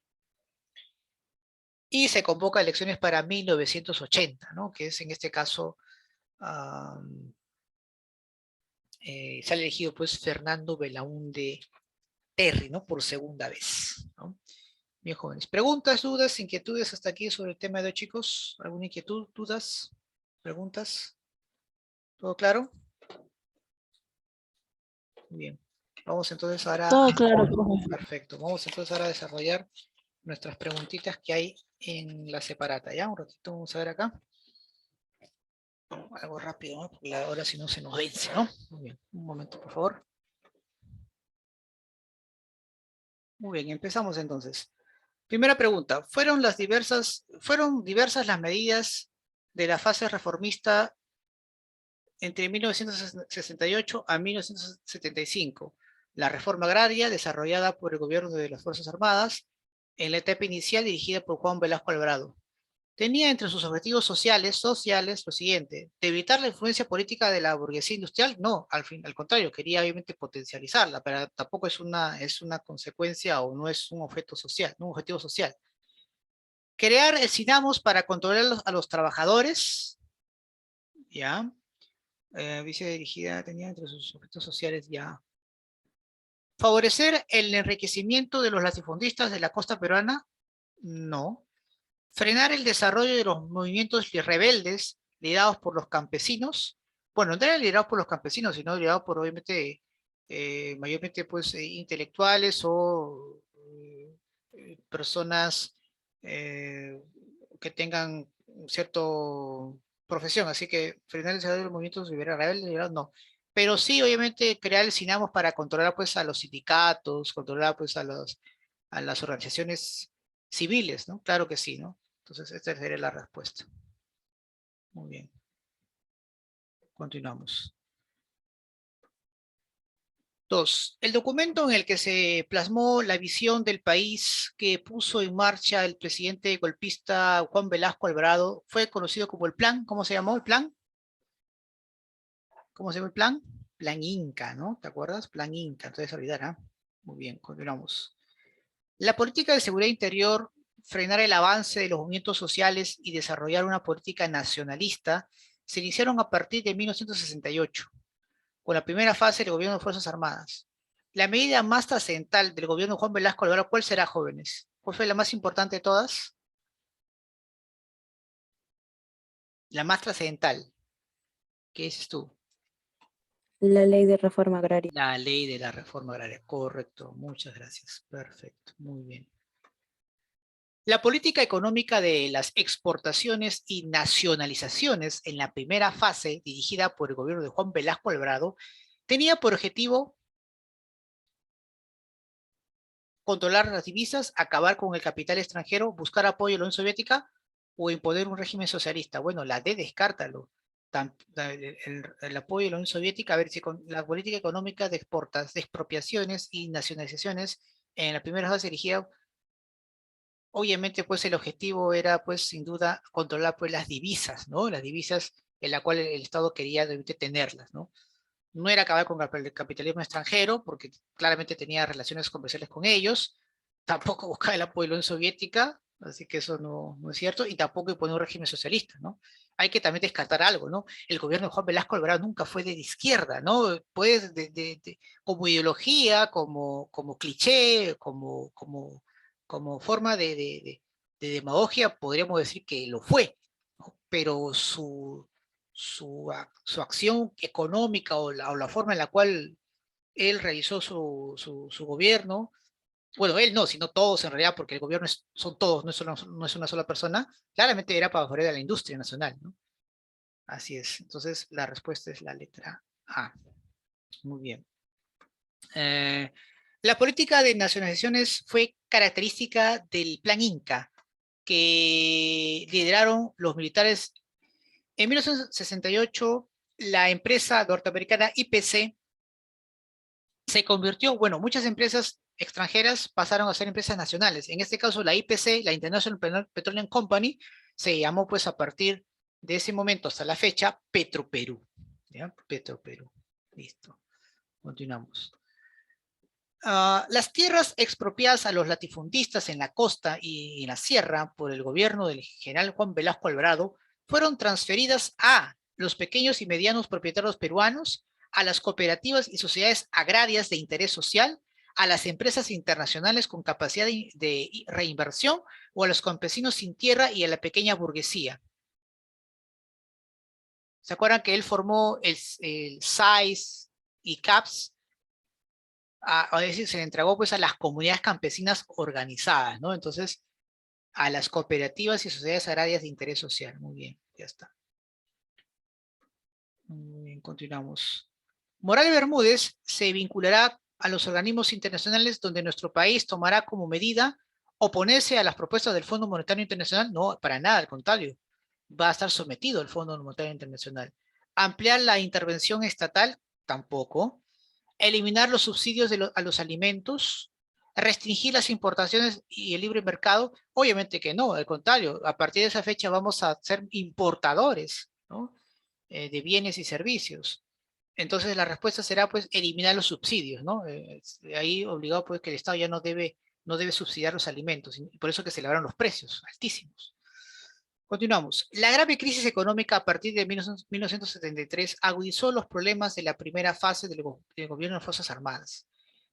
Y se convoca elecciones para 1980, ¿no? Que es en este caso, sale elegido pues Fernando Belaúnde Terry, ¿no? Por segunda vez, ¿no? Bien, jóvenes. ¿Preguntas, dudas, inquietudes hasta aquí sobre el tema de hoy, chicos? ¿Alguna inquietud, dudas, preguntas? ¿Todo claro? Muy bien. Vamos entonces ahora Todo claro, profe. Perfecto. Vamos entonces ahora a desarrollar nuestras preguntitas que hay en la separata. Ya, un ratito vamos a ver acá. Algo rápido, ¿no? Porque la hora si no se nos vence, ¿no? Muy bien. Un momento, por favor. Muy bien, empezamos entonces. Primera pregunta. ¿Fueron diversas las medidas de la fase reformista entre 1968 a 1975? La reforma agraria desarrollada por el gobierno de las Fuerzas Armadas en la etapa inicial dirigida por Juan Velasco Alvarado. Tenía entre sus objetivos sociales lo siguiente: de evitar la influencia política de la burguesía industrial. No, al contrario, quería obviamente potencializarla, pero tampoco es una consecuencia o no es un objeto social, no un objetivo social. Crear el SINAMOS para controlar a los trabajadores, ya. Vice dirigida tenía entre sus objetivos sociales, ya. Favorecer el enriquecimiento de los latifundistas de la costa peruana, no. Frenar el desarrollo de los movimientos rebeldes liderados por los campesinos. Bueno, no eran liderados por los campesinos, sino liderados por, obviamente, mayormente, pues, intelectuales o personas que tengan cierta profesión. Así que frenar el desarrollo de los movimientos rebeldes, no. Pero sí, obviamente, crear el SINAMOS para controlar, pues, a los sindicatos, controlar, pues, a las organizaciones civiles, ¿no? Claro que sí, ¿no? Entonces, esta sería la respuesta. Muy bien. Continuamos. 2. El documento en el que se plasmó la visión del país que puso en marcha el presidente golpista Juan Velasco Alvarado fue conocido como el Plan. ¿Cómo se llamó el plan? ¿Cómo se llama el plan? Plan Inca, ¿no? ¿Te acuerdas? Plan Inca, entonces olvidará. Muy bien, continuamos. La política de seguridad interior, frenar el avance de los movimientos sociales y desarrollar una política nacionalista se iniciaron a partir de 1968, con la primera fase del gobierno de Fuerzas Armadas. La medida más trascendental del gobierno de Juan Velasco Alvarado, ¿cuál será, jóvenes? ¿Cuál fue la más importante de todas? La más trascendental. ¿Qué dices tú? La ley de reforma agraria. La ley de la reforma agraria. Correcto. Muchas gracias. Perfecto. Muy bien. La política económica de las exportaciones y nacionalizaciones en la primera fase, dirigida por el gobierno de Juan Velasco Alvarado, tenía por objetivo controlar las divisas, acabar con el capital extranjero, buscar apoyo a la Unión Soviética o imponer un régimen socialista. Bueno, la D, descártalo. El apoyo a la Unión Soviética, a ver si con la política económica de expropiaciones y nacionalizaciones en la primera fase dirigida, obviamente, pues el objetivo era, pues, sin duda, controlar, pues, las divisas, ¿no? Las divisas en la cual el Estado quería tenerlas, ¿no? No era acabar con el capitalismo extranjero, porque claramente tenía relaciones comerciales con ellos, tampoco buscaba el apoyo de la Unión Soviética, así que eso no es cierto, y tampoco imponer un régimen socialista, ¿no? Hay que también descartar algo, ¿no? El gobierno de Juan Velasco Alvarado nunca fue de izquierda, ¿no? Pues como ideología, como cliché, como forma de demagogia, podríamos decir que lo fue, ¿no? Pero su acción económica o la forma en la cual él realizó su gobierno, bueno, él no, sino todos en realidad, porque el gobierno son todos, no es una sola persona, claramente era para favorecer a la industria nacional, ¿no? Así es. Entonces, la respuesta es la letra A. Muy bien. La política de nacionalizaciones fue característica del Plan Inca, que lideraron los militares. En 1968, la empresa norteamericana IPC se convirtió, bueno, muchas empresas extranjeras pasaron a ser empresas nacionales. En este caso, la IPC, la International Petroleum Company, se llamó pues a partir de ese momento hasta la fecha, Petroperú. ¿Ya? Petroperú. Listo. Continuamos. Las tierras expropiadas a los latifundistas en la costa y en la sierra por el gobierno del general Juan Velasco Alvarado fueron transferidas a los pequeños y medianos propietarios peruanos, a las cooperativas y sociedades agrarias de interés social, a las empresas internacionales con capacidad de reinversión o a los campesinos sin tierra y a la pequeña burguesía. ¿Se acuerdan que él formó el SAIS y CAPS? A decir, se le entregó pues a las comunidades campesinas organizadas, ¿no? Entonces, a las cooperativas y sociedades agrarias de interés social. Muy bien, ya está. Muy bien, continuamos. Morales Bermúdez se vinculará a los organismos internacionales donde nuestro país tomará como medida oponerse a las propuestas del Fondo Monetario Internacional. No, para nada, al contrario. Va a estar sometido al Fondo Monetario Internacional. Ampliar la intervención estatal, tampoco. Eliminar los subsidios a los alimentos, restringir las importaciones y el libre mercado, obviamente que no, al contrario, a partir de esa fecha vamos a ser importadores, ¿no? De bienes y servicios. Entonces la respuesta será pues eliminar los subsidios, ¿no? Ahí obligado pues que el Estado ya no debe subsidiar los alimentos, y por eso que se elevaron los precios altísimos. Continuamos. La grave crisis económica a partir de 1973 agudizó los problemas de la primera fase del gobierno de las Fuerzas Armadas,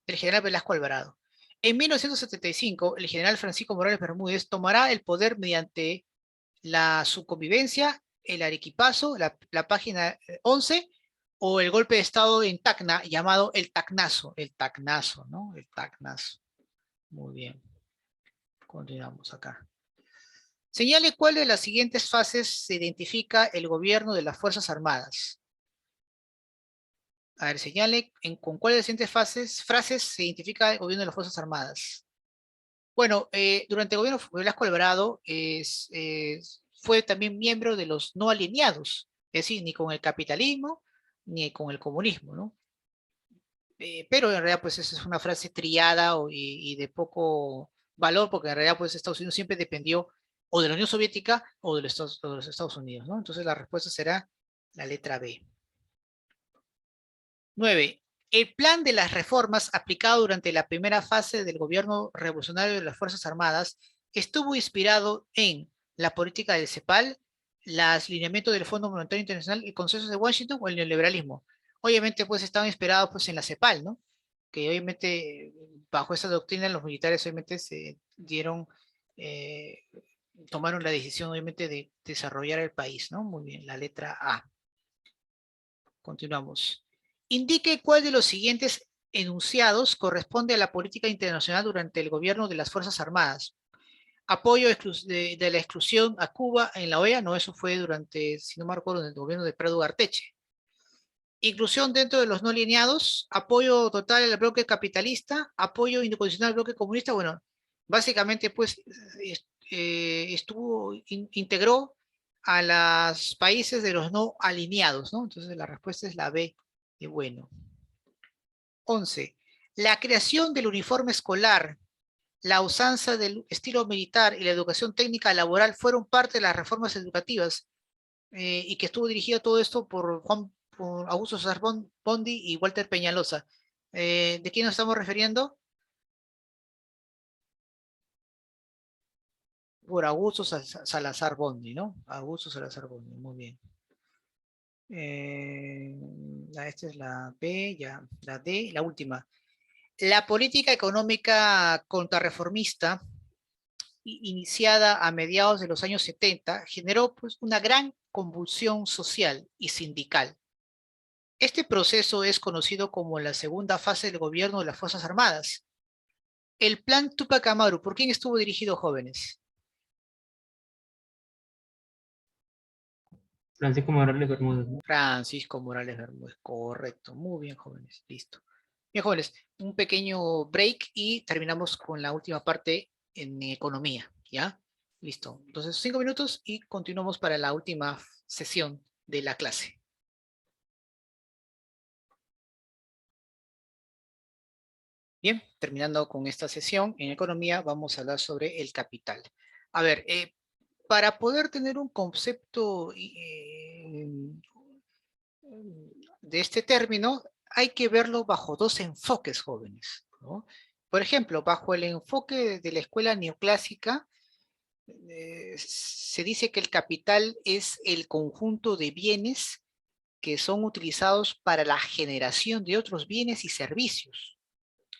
del general Velasco Alvarado. En 1975, el general Francisco Morales Bermúdez tomará el poder mediante la subconvivencia, el arequipazo, la página 11, o el golpe de Estado en Tacna, llamado el Tacnazo, ¿no? El Tacnazo. Muy bien. Continuamos acá. Señale cuál de las siguientes fases se identifica el gobierno de las Fuerzas Armadas. A ver, señale con cuál de las siguientes frases se identifica el gobierno de las Fuerzas Armadas. Bueno, durante el gobierno de Velasco Alvarado fue también miembro de los no alineados, es decir, ni con el capitalismo ni con el comunismo, ¿no? Pero en realidad pues esa es una frase trillada y de poco valor, porque en realidad pues Estados Unidos siempre dependió o de la Unión Soviética o de los Estados Unidos, ¿no? Entonces la respuesta será la letra B. 9. El plan de las reformas aplicado durante la primera fase del gobierno revolucionario de las Fuerzas Armadas estuvo inspirado en la política del CEPAL, los lineamientos del Fondo Monetario Internacional, el consenso de Washington o el neoliberalismo. Obviamente, pues estaban inspirados pues, en la CEPAL, ¿no? Que obviamente, bajo esa doctrina, los militares obviamente se dieron, tomaron la decisión obviamente de desarrollar el país, ¿no? Muy bien, la letra A. Continuamos. Indique cuál de los siguientes enunciados corresponde a la política internacional durante el gobierno de las Fuerzas Armadas. Apoyo de la exclusión a Cuba en la OEA, no, eso fue durante, si no me recuerdo, en el gobierno de Prado Arteche. Inclusión dentro de los no alineados, apoyo total al bloque capitalista, apoyo incondicional al bloque comunista. Bueno, básicamente pues integró a los países de los no alineados, ¿no? Entonces la respuesta es la B, y bueno. 11. La creación del uniforme escolar, la usanza del estilo militar y la educación técnica laboral fueron parte de las reformas educativas y que estuvo dirigido todo esto por Augusto César Bondi y Walter Peñalosa. ¿De quién nos estamos refiriendo? Por Augusto Salazar Bondi, ¿no? Augusto Salazar Bondi, muy bien. Esta es la B, ya, la D, la última. La política económica contrarreformista, iniciada a mediados de los años 70, generó pues, una gran convulsión social y sindical. Este proceso es conocido como la segunda fase del gobierno de las Fuerzas Armadas. El plan Tupac Amaru, ¿por quién estuvo dirigido, jóvenes? Francisco Morales Bermúdez. Francisco Morales Bermúdez, correcto. Muy bien, jóvenes, listo. Bien, jóvenes, un pequeño break y terminamos con la última parte en economía, ¿ya? Listo. Entonces, 5 minutos y continuamos para la última sesión de la clase. Bien, terminando con esta sesión en economía, vamos a hablar sobre el capital. A ver, para poder tener un concepto de este término, hay que verlo bajo dos enfoques, jóvenes, ¿no? Por ejemplo, bajo el enfoque de la escuela neoclásica, se dice que el capital es el conjunto de bienes que son utilizados para la generación de otros bienes y servicios.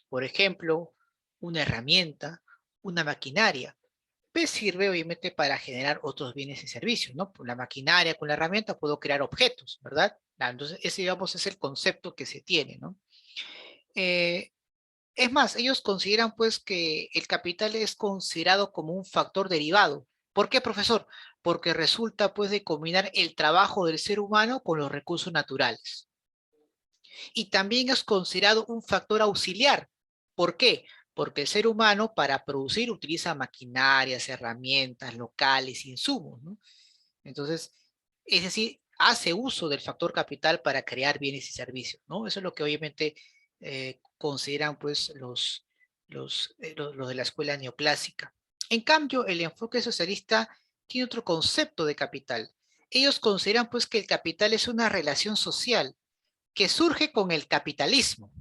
Por ejemplo, una herramienta, una maquinaria. Pues sirve obviamente para generar otros bienes y servicios, ¿no? Por la maquinaria, con la herramienta puedo crear objetos, ¿verdad? Entonces, ese, digamos, es el concepto que se tiene, ¿no? Eh, es más, ellos consideran pues que el capital es considerado como un factor derivado. ¿Por qué, profesor? Porque resulta pues de combinar el trabajo del ser humano con los recursos naturales. Y también es considerado un factor auxiliar. ¿Por qué? Porque el ser humano para producir utiliza maquinarias, herramientas, locales, insumos, ¿no? Entonces, es decir, hace uso del factor capital para crear bienes y servicios, ¿no? Eso es lo que obviamente consideran pues los de la escuela neoclásica. En cambio, el enfoque socialista tiene otro concepto de capital. Ellos consideran pues que el capital es una relación social que surge con el capitalismo,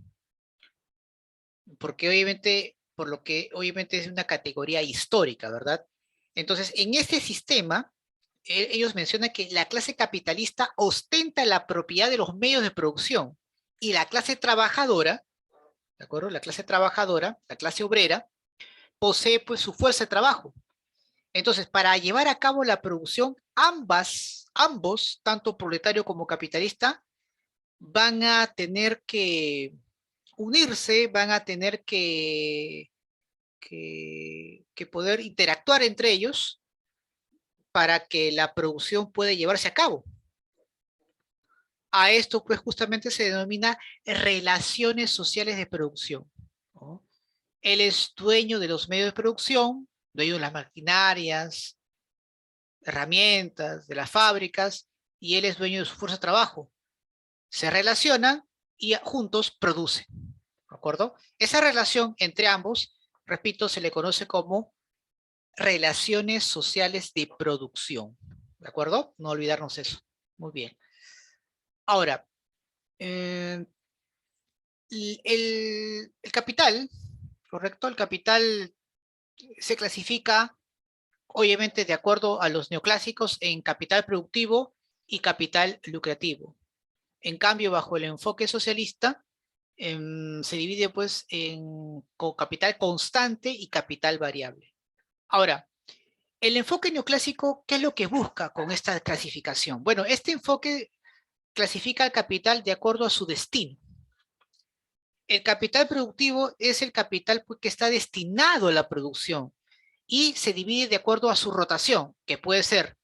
porque obviamente, por lo que obviamente es una categoría histórica, ¿verdad? Entonces, en este sistema, ellos mencionan que la clase capitalista ostenta la propiedad de los medios de producción y la clase trabajadora, ¿de acuerdo? La clase trabajadora, la clase obrera, posee pues su fuerza de trabajo. Entonces, para llevar a cabo la producción, ambos, tanto proletario como capitalista, van a tener que unirse, van a tener que poder interactuar entre ellos para que la producción pueda llevarse a cabo. A esto pues justamente se denomina relaciones sociales de producción, ¿no? Él es dueño de los medios de producción, dueño de las maquinarias, herramientas, de las fábricas, y él es dueño de su fuerza de trabajo. Se relacionan y juntos producen, ¿de acuerdo? Esa relación entre ambos, repito, se le conoce como relaciones sociales de producción, ¿de acuerdo? No olvidarnos eso. Muy bien. Ahora, el capital, ¿correcto? El capital se clasifica, obviamente, de acuerdo a los neoclásicos, en capital productivo y capital lucrativo. En cambio, bajo el enfoque socialista, se divide pues en capital constante y capital variable. Ahora, el enfoque neoclásico, ¿qué es lo que busca con esta clasificación? Bueno, este enfoque clasifica al capital de acuerdo a su destino. El capital productivo es el capital que está destinado a la producción y se divide de acuerdo a su rotación, que puede ser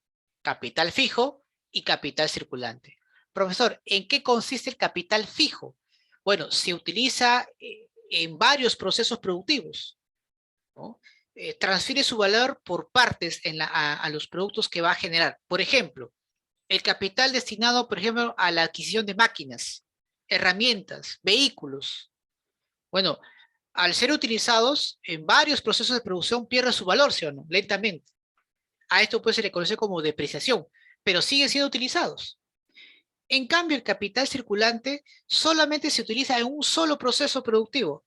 capital fijo y capital circulante. Profesor, ¿en qué consiste el capital fijo? Bueno, se utiliza en varios procesos productivos, ¿no? Transfiere su valor por partes a los productos que va a generar. Por ejemplo, el capital destinado, por ejemplo, a la adquisición de máquinas, herramientas, vehículos. Bueno, al ser utilizados en varios procesos de producción pierde su valor, ¿sí o no? Lentamente. A esto pues se le conoce como depreciación, pero siguen siendo utilizados. En cambio, el capital circulante solamente se utiliza en un solo proceso productivo.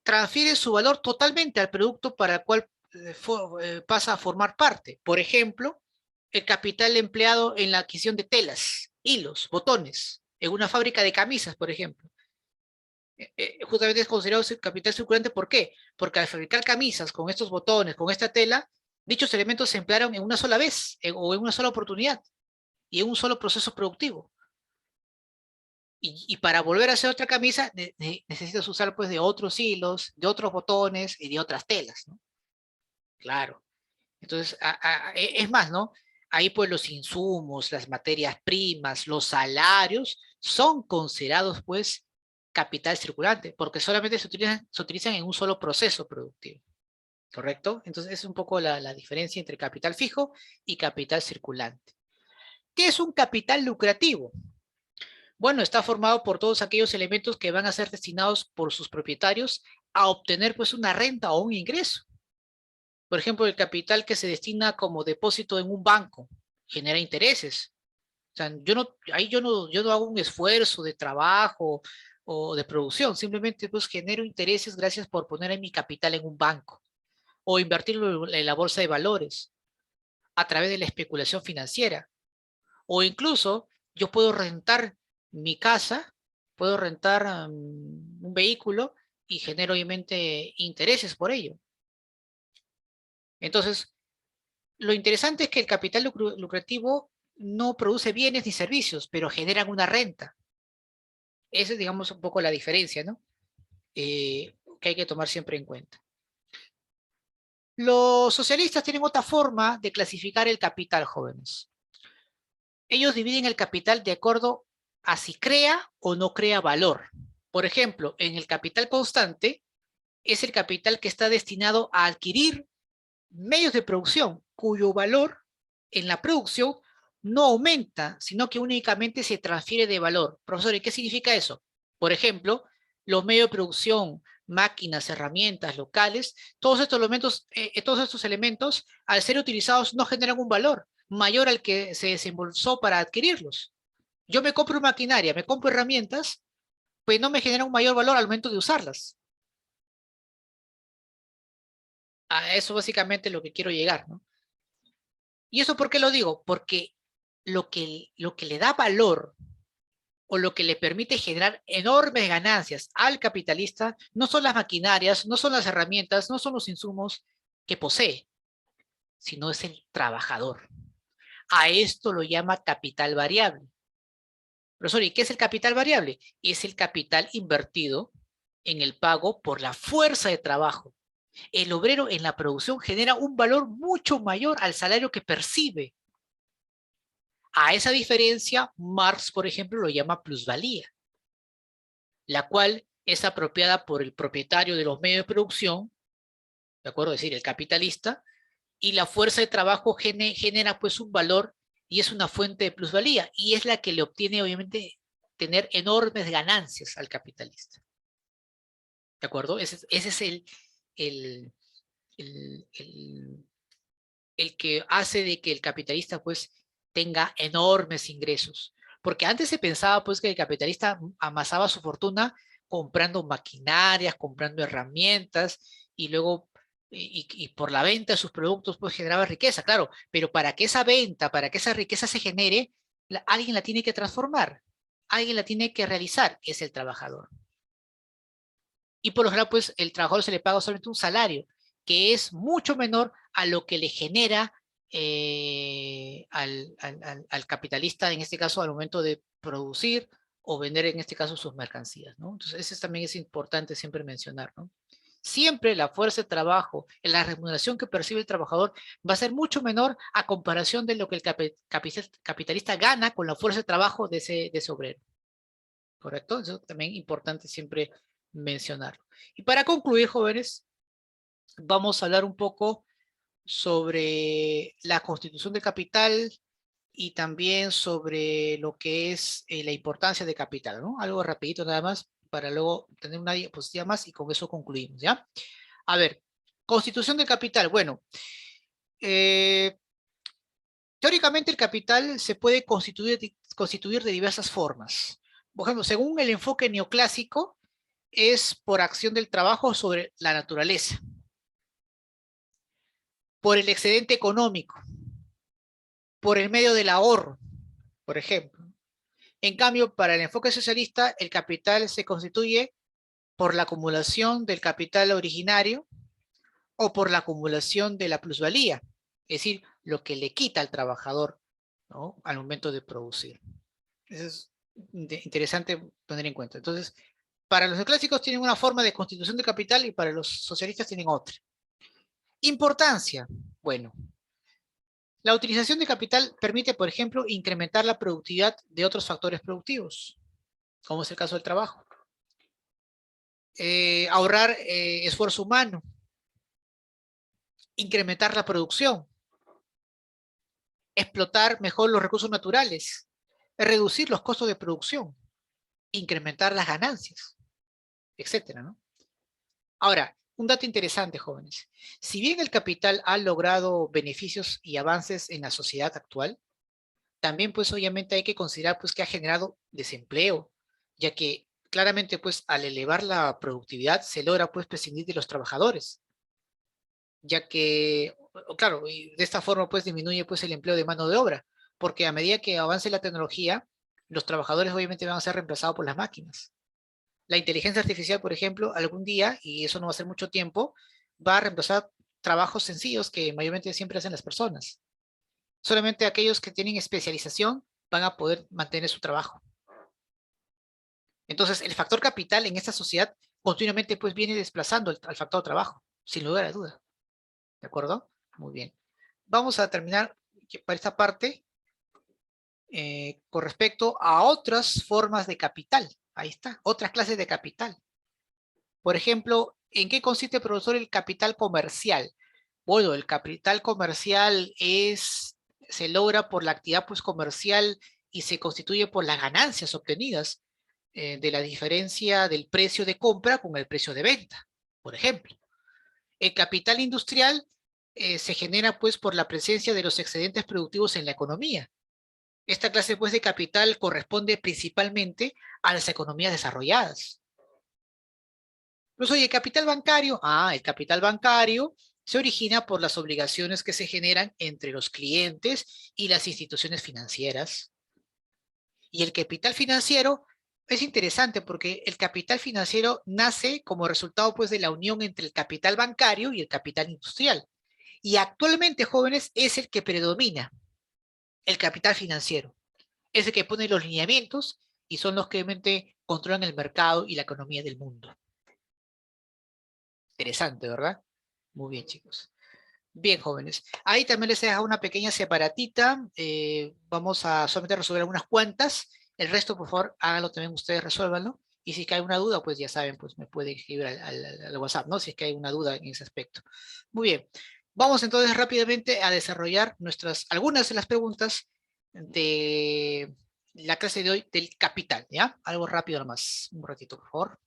Transfiere su valor totalmente al producto para el cual pasa a formar parte. Por ejemplo, el capital empleado en la adquisición de telas, hilos, botones, en una fábrica de camisas, por ejemplo. Justamente es considerado capital circulante. ¿Por qué? Porque al fabricar camisas con estos botones, con esta tela, dichos elementos se emplearon en una sola vez o en una sola oportunidad y en un solo proceso productivo. Y para volver a hacer otra camisa necesitas usar pues de otros hilos, de otros botones y de otras telas, ¿no? Claro. Entonces, es más, ¿no? Ahí pues los insumos, las materias primas, los salarios son considerados pues capital circulante, porque solamente se utilizan en un solo proceso productivo, ¿correcto? Entonces es un poco la diferencia entre capital fijo y capital circulante. ¿Qué es un capital lucrativo? Bueno, está formado por todos aquellos elementos que van a ser destinados por sus propietarios a obtener pues una renta o un ingreso. Por ejemplo, el capital que se destina como depósito en un banco genera intereses. O sea, yo no hago un esfuerzo de trabajo o de producción, simplemente pues genero intereses gracias por poner en mi capital en un banco o invertirlo en la bolsa de valores a través de la especulación financiera. O incluso yo puedo rentar mi casa, puedo rentar un vehículo y genero obviamente intereses por ello. Entonces, lo interesante es que el capital lucrativo no produce bienes ni servicios, pero generan una renta. Esa es, digamos, un poco la diferencia, ¿no? Que hay que tomar siempre en cuenta. Los socialistas tienen otra forma de clasificar el capital, jóvenes. Ellos dividen el capital de acuerdo a si crea o no crea valor. Por ejemplo, en el capital constante es el capital que está destinado a adquirir medios de producción cuyo valor en la producción no aumenta, sino que únicamente se transfiere de valor. Profesor, ¿y qué significa eso? Por ejemplo, los medios de producción, máquinas, herramientas, locales, todos estos elementos, al ser utilizados, no generan un valor mayor al que se desembolsó para adquirirlos. Yo me compro maquinaria, me compro herramientas, pues no me genera un mayor valor al momento de usarlas. A eso básicamente es lo que quiero llegar, ¿no? ¿Y eso por qué lo digo? Porque lo que le da valor o lo que le permite generar enormes ganancias al capitalista no son las maquinarias, no son las herramientas, no son los insumos que posee, sino es el trabajador. A esto lo llama capital variable. Profesor, ¿y qué es el capital variable? Es el capital invertido en el pago por la fuerza de trabajo. El obrero en la producción genera un valor mucho mayor al salario que percibe. A esa diferencia, Marx, por ejemplo, lo llama plusvalía, la cual es apropiada por el propietario de los medios de producción, ¿de acuerdo? Es decir, el capitalista, y la fuerza de trabajo genera pues un valor y es una fuente de plusvalía, y es la que le obtiene, obviamente, tener enormes ganancias al capitalista. ¿De acuerdo? Ese es el, el que hace de que el capitalista pues tenga enormes ingresos. Porque antes se pensaba pues que el capitalista amasaba su fortuna comprando maquinarias, comprando herramientas y luego y por la venta de sus productos pues generaba riqueza, claro, pero para que esa venta, para que esa riqueza se genere, alguien la tiene que transformar, alguien la tiene que realizar, es el trabajador. Y por lo general pues el trabajador se le paga solamente un salario, que es mucho menor a lo que le genera al capitalista, en este caso al momento de producir o vender en este caso sus mercancías, ¿no? Entonces eso también es importante siempre mencionar, ¿no? Siempre la fuerza de trabajo, la remuneración que percibe el trabajador va a ser mucho menor a comparación de lo que el capitalista gana con la fuerza de trabajo de ese obrero. ¿Correcto? Eso también es importante siempre mencionarlo. Y para concluir, jóvenes, vamos a hablar un poco sobre la constitución del capital y también sobre lo que es la importancia de capital, ¿no? Algo rapidito nada más para luego tener una diapositiva más y con eso concluimos, ¿ya? A ver, constitución del capital. Bueno, teóricamente el capital se puede constituir de diversas formas. Por ejemplo, según el enfoque neoclásico, es por acción del trabajo sobre la naturaleza, por el excedente económico, por el medio del ahorro, por ejemplo. En cambio, para el enfoque socialista, el capital se constituye por la acumulación del capital originario o por la acumulación de la plusvalía, es decir, lo que le quita al trabajador, ¿no?, al momento de producir. Eso es interesante tener en cuenta. Entonces, para los clásicos tienen una forma de constitución de capital y para los socialistas tienen otra. Importancia. Bueno, la utilización de capital permite, por ejemplo, incrementar la productividad de otros factores productivos, como es el caso del trabajo. Ahorrar esfuerzo humano. Incrementar la producción. Explotar mejor los recursos naturales. Reducir los costos de producción. Incrementar las ganancias, etcétera, ¿no? Ahora, un dato interesante, jóvenes. Si bien el capital ha logrado beneficios y avances en la sociedad actual, también pues obviamente hay que considerar pues que ha generado desempleo, ya que claramente pues al elevar la productividad se logra pues prescindir de los trabajadores, ya que, claro, y de esta forma pues disminuye pues el empleo de mano de obra, porque a medida que avance la tecnología, los trabajadores obviamente van a ser reemplazados por las máquinas. La inteligencia artificial, por ejemplo, algún día, y eso no va a ser mucho tiempo, va a reemplazar trabajos sencillos que mayormente siempre hacen las personas. Solamente aquellos que tienen especialización van a poder mantener su trabajo. Entonces, el factor capital en esta sociedad continuamente pues viene desplazando al factor trabajo, sin lugar a duda. ¿De acuerdo? Muy bien. Vamos a terminar para esta parte con respecto a otras formas de capital. Ahí está, otras clases de capital. Por ejemplo, ¿en qué consiste, profesor, el capital comercial? Bueno, el capital comercial se logra por la actividad pues, comercial y se constituye por las ganancias obtenidas de la diferencia del precio de compra con el precio de venta, por ejemplo. El capital industrial se genera pues por la presencia de los excedentes productivos en la economía. Esta clase pues de capital corresponde principalmente a las economías desarrolladas. Pues oye, el capital bancario, el capital bancario se origina por las obligaciones que se generan entre los clientes y las instituciones financieras. Y el capital financiero es interesante porque el capital financiero nace como resultado pues de la unión entre el capital bancario y el capital industrial. Y actualmente, jóvenes, es el que predomina, el capital financiero. Es el que pone los lineamientos y son los que obviamente controlan el mercado y la economía del mundo. Interesante, ¿verdad? Muy bien, chicos. Bien, jóvenes. Ahí también les he dejado una pequeña separatita. Vamos a solamente resolver algunas cuantas. El resto, por favor, háganlo también ustedes, resuélvanlo. Y si es que hay una duda, pues ya saben, pues me pueden escribir al WhatsApp, ¿no? Si es que hay una duda en ese aspecto. Muy bien. Vamos entonces rápidamente a desarrollar algunas de las preguntas de la clase de hoy del capital, ¿ya? Algo rápido nomás. Un ratito, por favor.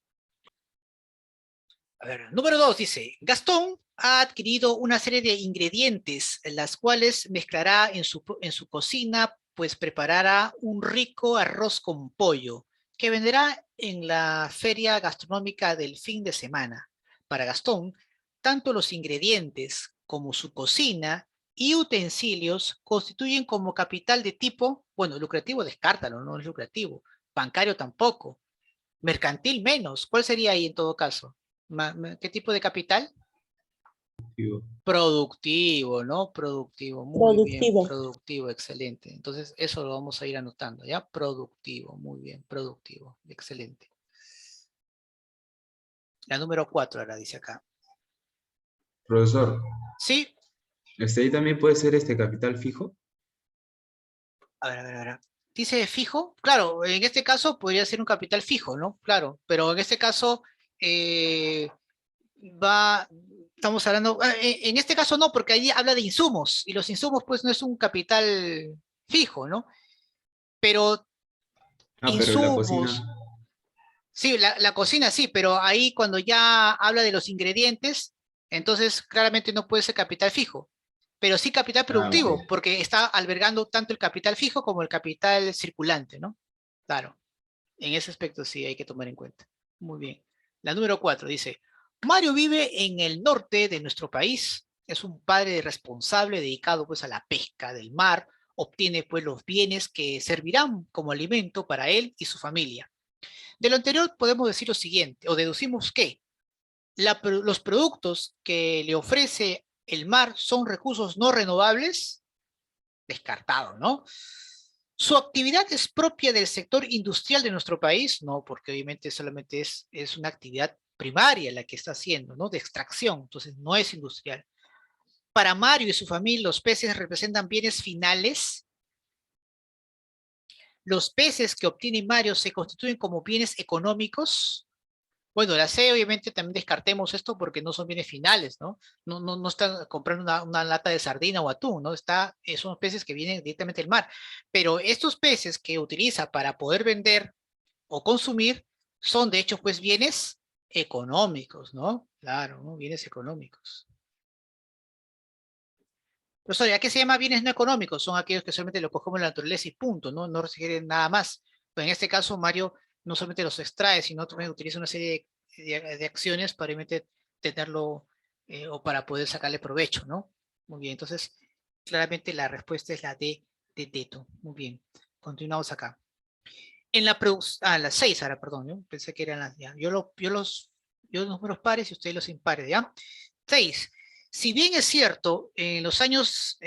A ver, número 2 dice, Gastón ha adquirido una serie de ingredientes, las cuales mezclará en su cocina, pues preparará un rico arroz con pollo, que venderá en la feria gastronómica del fin de semana. Para Gastón, tanto los ingredientes como su cocina y utensilios constituyen como capital de tipo, bueno, lucrativo, descártalo, no es lucrativo, bancario tampoco, mercantil menos. ¿Cuál sería ahí en todo caso? ¿Qué tipo de capital? Productivo, ¿no? Productivo, muy bien, Productivo. productivo, excelente. Entonces, eso lo vamos a ir anotando, ¿ya? Productivo, muy bien, productivo, excelente. La número 4 ahora dice acá. Profesor, Sí, ¿ahí también puede ser capital fijo? a ver, a ver, a ver. Dice fijo, claro, en este caso podría ser un capital fijo, ¿no? Claro, pero en este caso eh, estamos hablando, en este caso no, porque ahí habla de insumos, y los insumos pues no es un capital fijo, ¿no? Pero Pero la cocina. insumos, sí, la cocina sí, pero ahí cuando ya habla de los ingredientes, entonces claramente no puede ser capital fijo, pero sí capital productivo, Ok. porque está albergando tanto el capital fijo como el capital circulante, ¿no? Claro, en ese aspecto sí hay que tomar en cuenta. Muy bien. La número 4 dice, Mario vive en el norte de nuestro país, es un padre responsable dedicado pues a la pesca del mar, obtiene pues los bienes que servirán como alimento para él y su familia. De lo anterior podemos decir lo siguiente, o deducimos que los productos que le ofrece el mar son recursos no renovables, descartado, ¿no? ¿Su actividad es propia del sector industrial de nuestro país? No, porque obviamente solamente es una actividad primaria la que está haciendo, ¿no? De extracción, entonces no es industrial. Para Mario y su familia, los peces representan bienes finales. Los peces que obtiene Mario se constituyen como bienes económicos. Bueno, la C, obviamente, también descartemos esto porque no son bienes finales, ¿no? No están comprando una lata de sardina o atún, ¿no? Son peces que vienen directamente del mar. Pero estos peces que utiliza para poder vender o consumir son, de hecho, pues bienes Económicos, ¿no? Claro, ¿no? Bienes económicos. Profesor, ¿a qué se llama bienes no económicos? Son aquellos que solamente lo cogemos en la naturaleza y punto, ¿no? No requieren nada más. Pero en este caso, Mario no solamente los extrae, sino también utiliza una serie de acciones para tenerlo o para poder sacarle provecho, ¿no? Muy bien, entonces, claramente la respuesta es la de Teto. Muy bien, continuamos acá. En la producción, las 6 ahora, perdón, ¿no? Pensé que eran las, ya. Yo los números pares y ustedes los impares, ¿ya? 6. Si bien es cierto, en los años,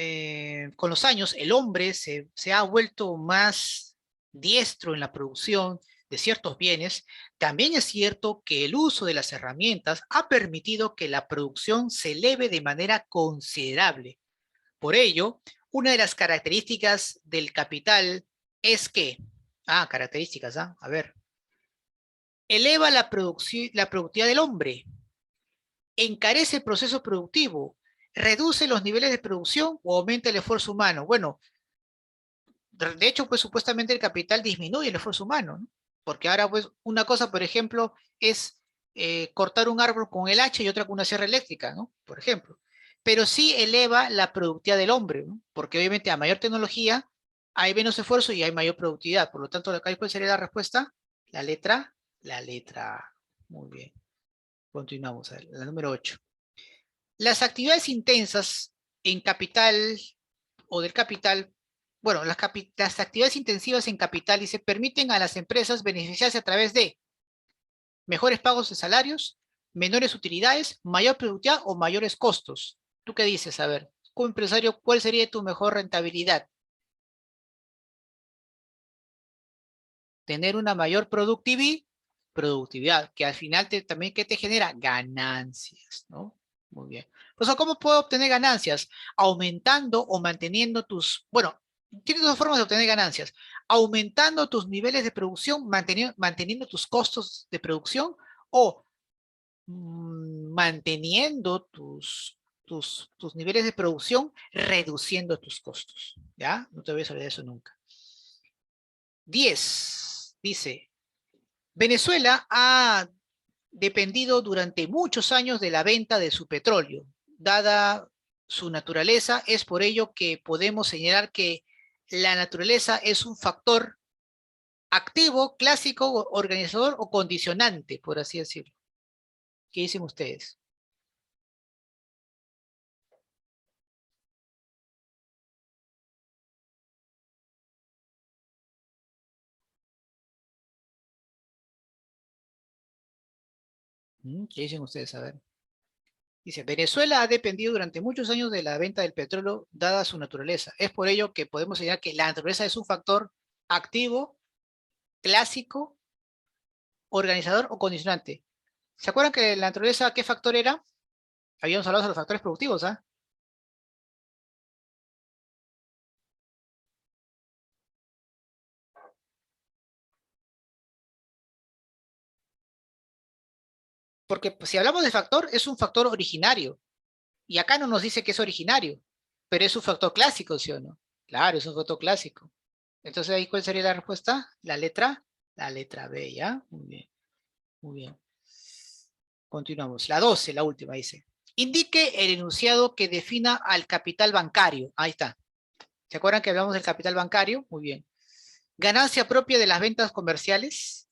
con los años, el hombre se ha vuelto más diestro en la producción de ciertos bienes, también es cierto que el uso de las herramientas ha permitido que la producción se eleve de manera considerable. Por ello, una de las características del capital es que, características, a ver, eleva la productividad del hombre, encarece el proceso productivo, reduce los niveles de producción o aumenta el esfuerzo humano. Bueno, de hecho, pues supuestamente el capital disminuye el esfuerzo humano, ¿no? Porque ahora, pues, una cosa, por ejemplo, es cortar un árbol con el hacha y otra con una sierra eléctrica, ¿no? Por ejemplo. Pero sí eleva la productividad del hombre, ¿no? Porque obviamente a mayor tecnología hay menos esfuerzo y hay mayor productividad. Por lo tanto, acá cuál sería la respuesta. La letra A. Muy bien. Continuamos, a ver, la número 8. Las actividades intensas en capital o del capital, bueno, las actividades intensivas en capital y se permiten a las empresas beneficiarse a través de mejores pagos de salarios, menores utilidades, mayor productividad o mayores costos. ¿Tú qué dices? A ver, como empresario, ¿cuál sería tu mejor rentabilidad? Tener una mayor productividad, que al final también ¿qué te genera? Ganancias, ¿no? Muy bien. Pues, ¿cómo puedo obtener ganancias? Aumentando o manteniendo bueno, tienes dos formas de obtener ganancias. Aumentando tus niveles de producción, manteniendo tus costos de producción o manteniendo tus niveles de producción, reduciendo tus costos. ¿Ya? No te voy a olvidar de eso nunca. 10. Dice, Venezuela ha dependido durante muchos años de la venta de su petróleo. Dada su naturaleza, es por ello que podemos señalar que la naturaleza es un factor activo, clásico, organizador o condicionante, por así decirlo. ¿Qué dicen ustedes? ¿Qué dicen ustedes? A ver. Dice, Venezuela ha dependido durante muchos años de la venta del petróleo, dada su naturaleza. Es por ello que podemos señalar que la naturaleza es un factor activo, clásico, organizador o condicionante. ¿Se acuerdan que la naturaleza qué factor era? Habíamos hablado de los factores productivos, ¿ah? Porque pues, si hablamos de factor, es un factor originario. Y acá no nos dice que es originario, pero es un factor clásico, ¿sí o no? Claro, es un factor clásico. Entonces, ¿ahí cuál sería la respuesta? La letra B, ¿ya? Muy bien, muy bien. Continuamos. La 12, la última, dice. Indique el enunciado que defina al capital bancario. Ahí está. ¿Se acuerdan que hablamos del capital bancario? Muy bien. Ganancia propia de las ventas comerciales.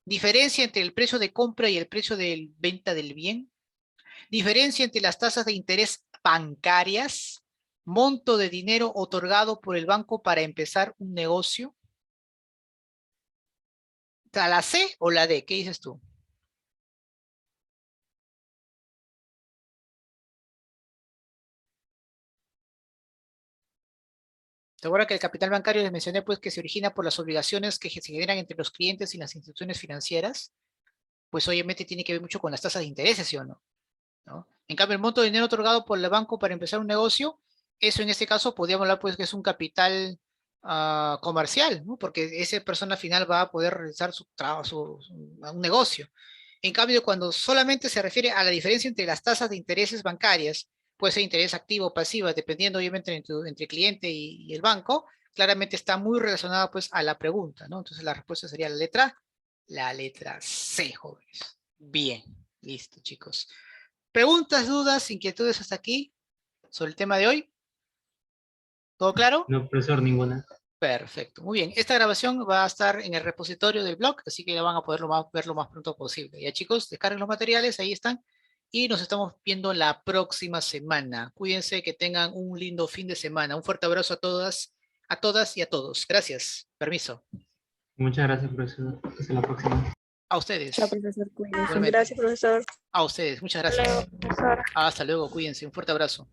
Diferencia entre el precio de compra y el precio de venta del bien. Diferencia entre las tasas de interés bancarias. Monto de dinero otorgado por el banco para empezar un negocio. ¿La C o la D? ¿Qué dices tú? ¿Te acuerdas que el capital bancario les mencioné pues que se origina por las obligaciones que se generan entre los clientes y las instituciones financieras? Pues obviamente tiene que ver mucho con las tasas de interés, ¿sí o no? ¿No? En cambio, el monto de dinero otorgado por el banco para empezar un negocio, eso en este caso podríamos hablar pues que es un capital comercial, ¿no? Porque esa persona final va a poder realizar su trabajo, un negocio. En cambio, cuando solamente se refiere a la diferencia entre las tasas de intereses bancarias, puede ser interés activo o pasivo, dependiendo obviamente entre el cliente y el banco, claramente está muy relacionada pues a la pregunta, ¿no? Entonces la respuesta sería la letra C, jóvenes. Bien, listo, chicos. ¿Preguntas, dudas, inquietudes hasta aquí sobre el tema de hoy? ¿Todo claro? No, profesor, ninguna. Perfecto, muy bien. Esta grabación va a estar en el repositorio del blog, así que la van a poder ver lo más pronto posible. Ya, chicos, descarguen los materiales, ahí están. Y nos estamos viendo la próxima semana. Cuídense, que tengan un lindo fin de semana. Un fuerte abrazo a todas y a todos. Gracias. Permiso. Muchas gracias, profesor. Hasta la próxima. A ustedes. Chao, profesor, cuídense. Igualmente. Gracias, profesor. A ustedes, muchas Hasta gracias. luego, profesor. Hasta luego, cuídense. Un fuerte abrazo.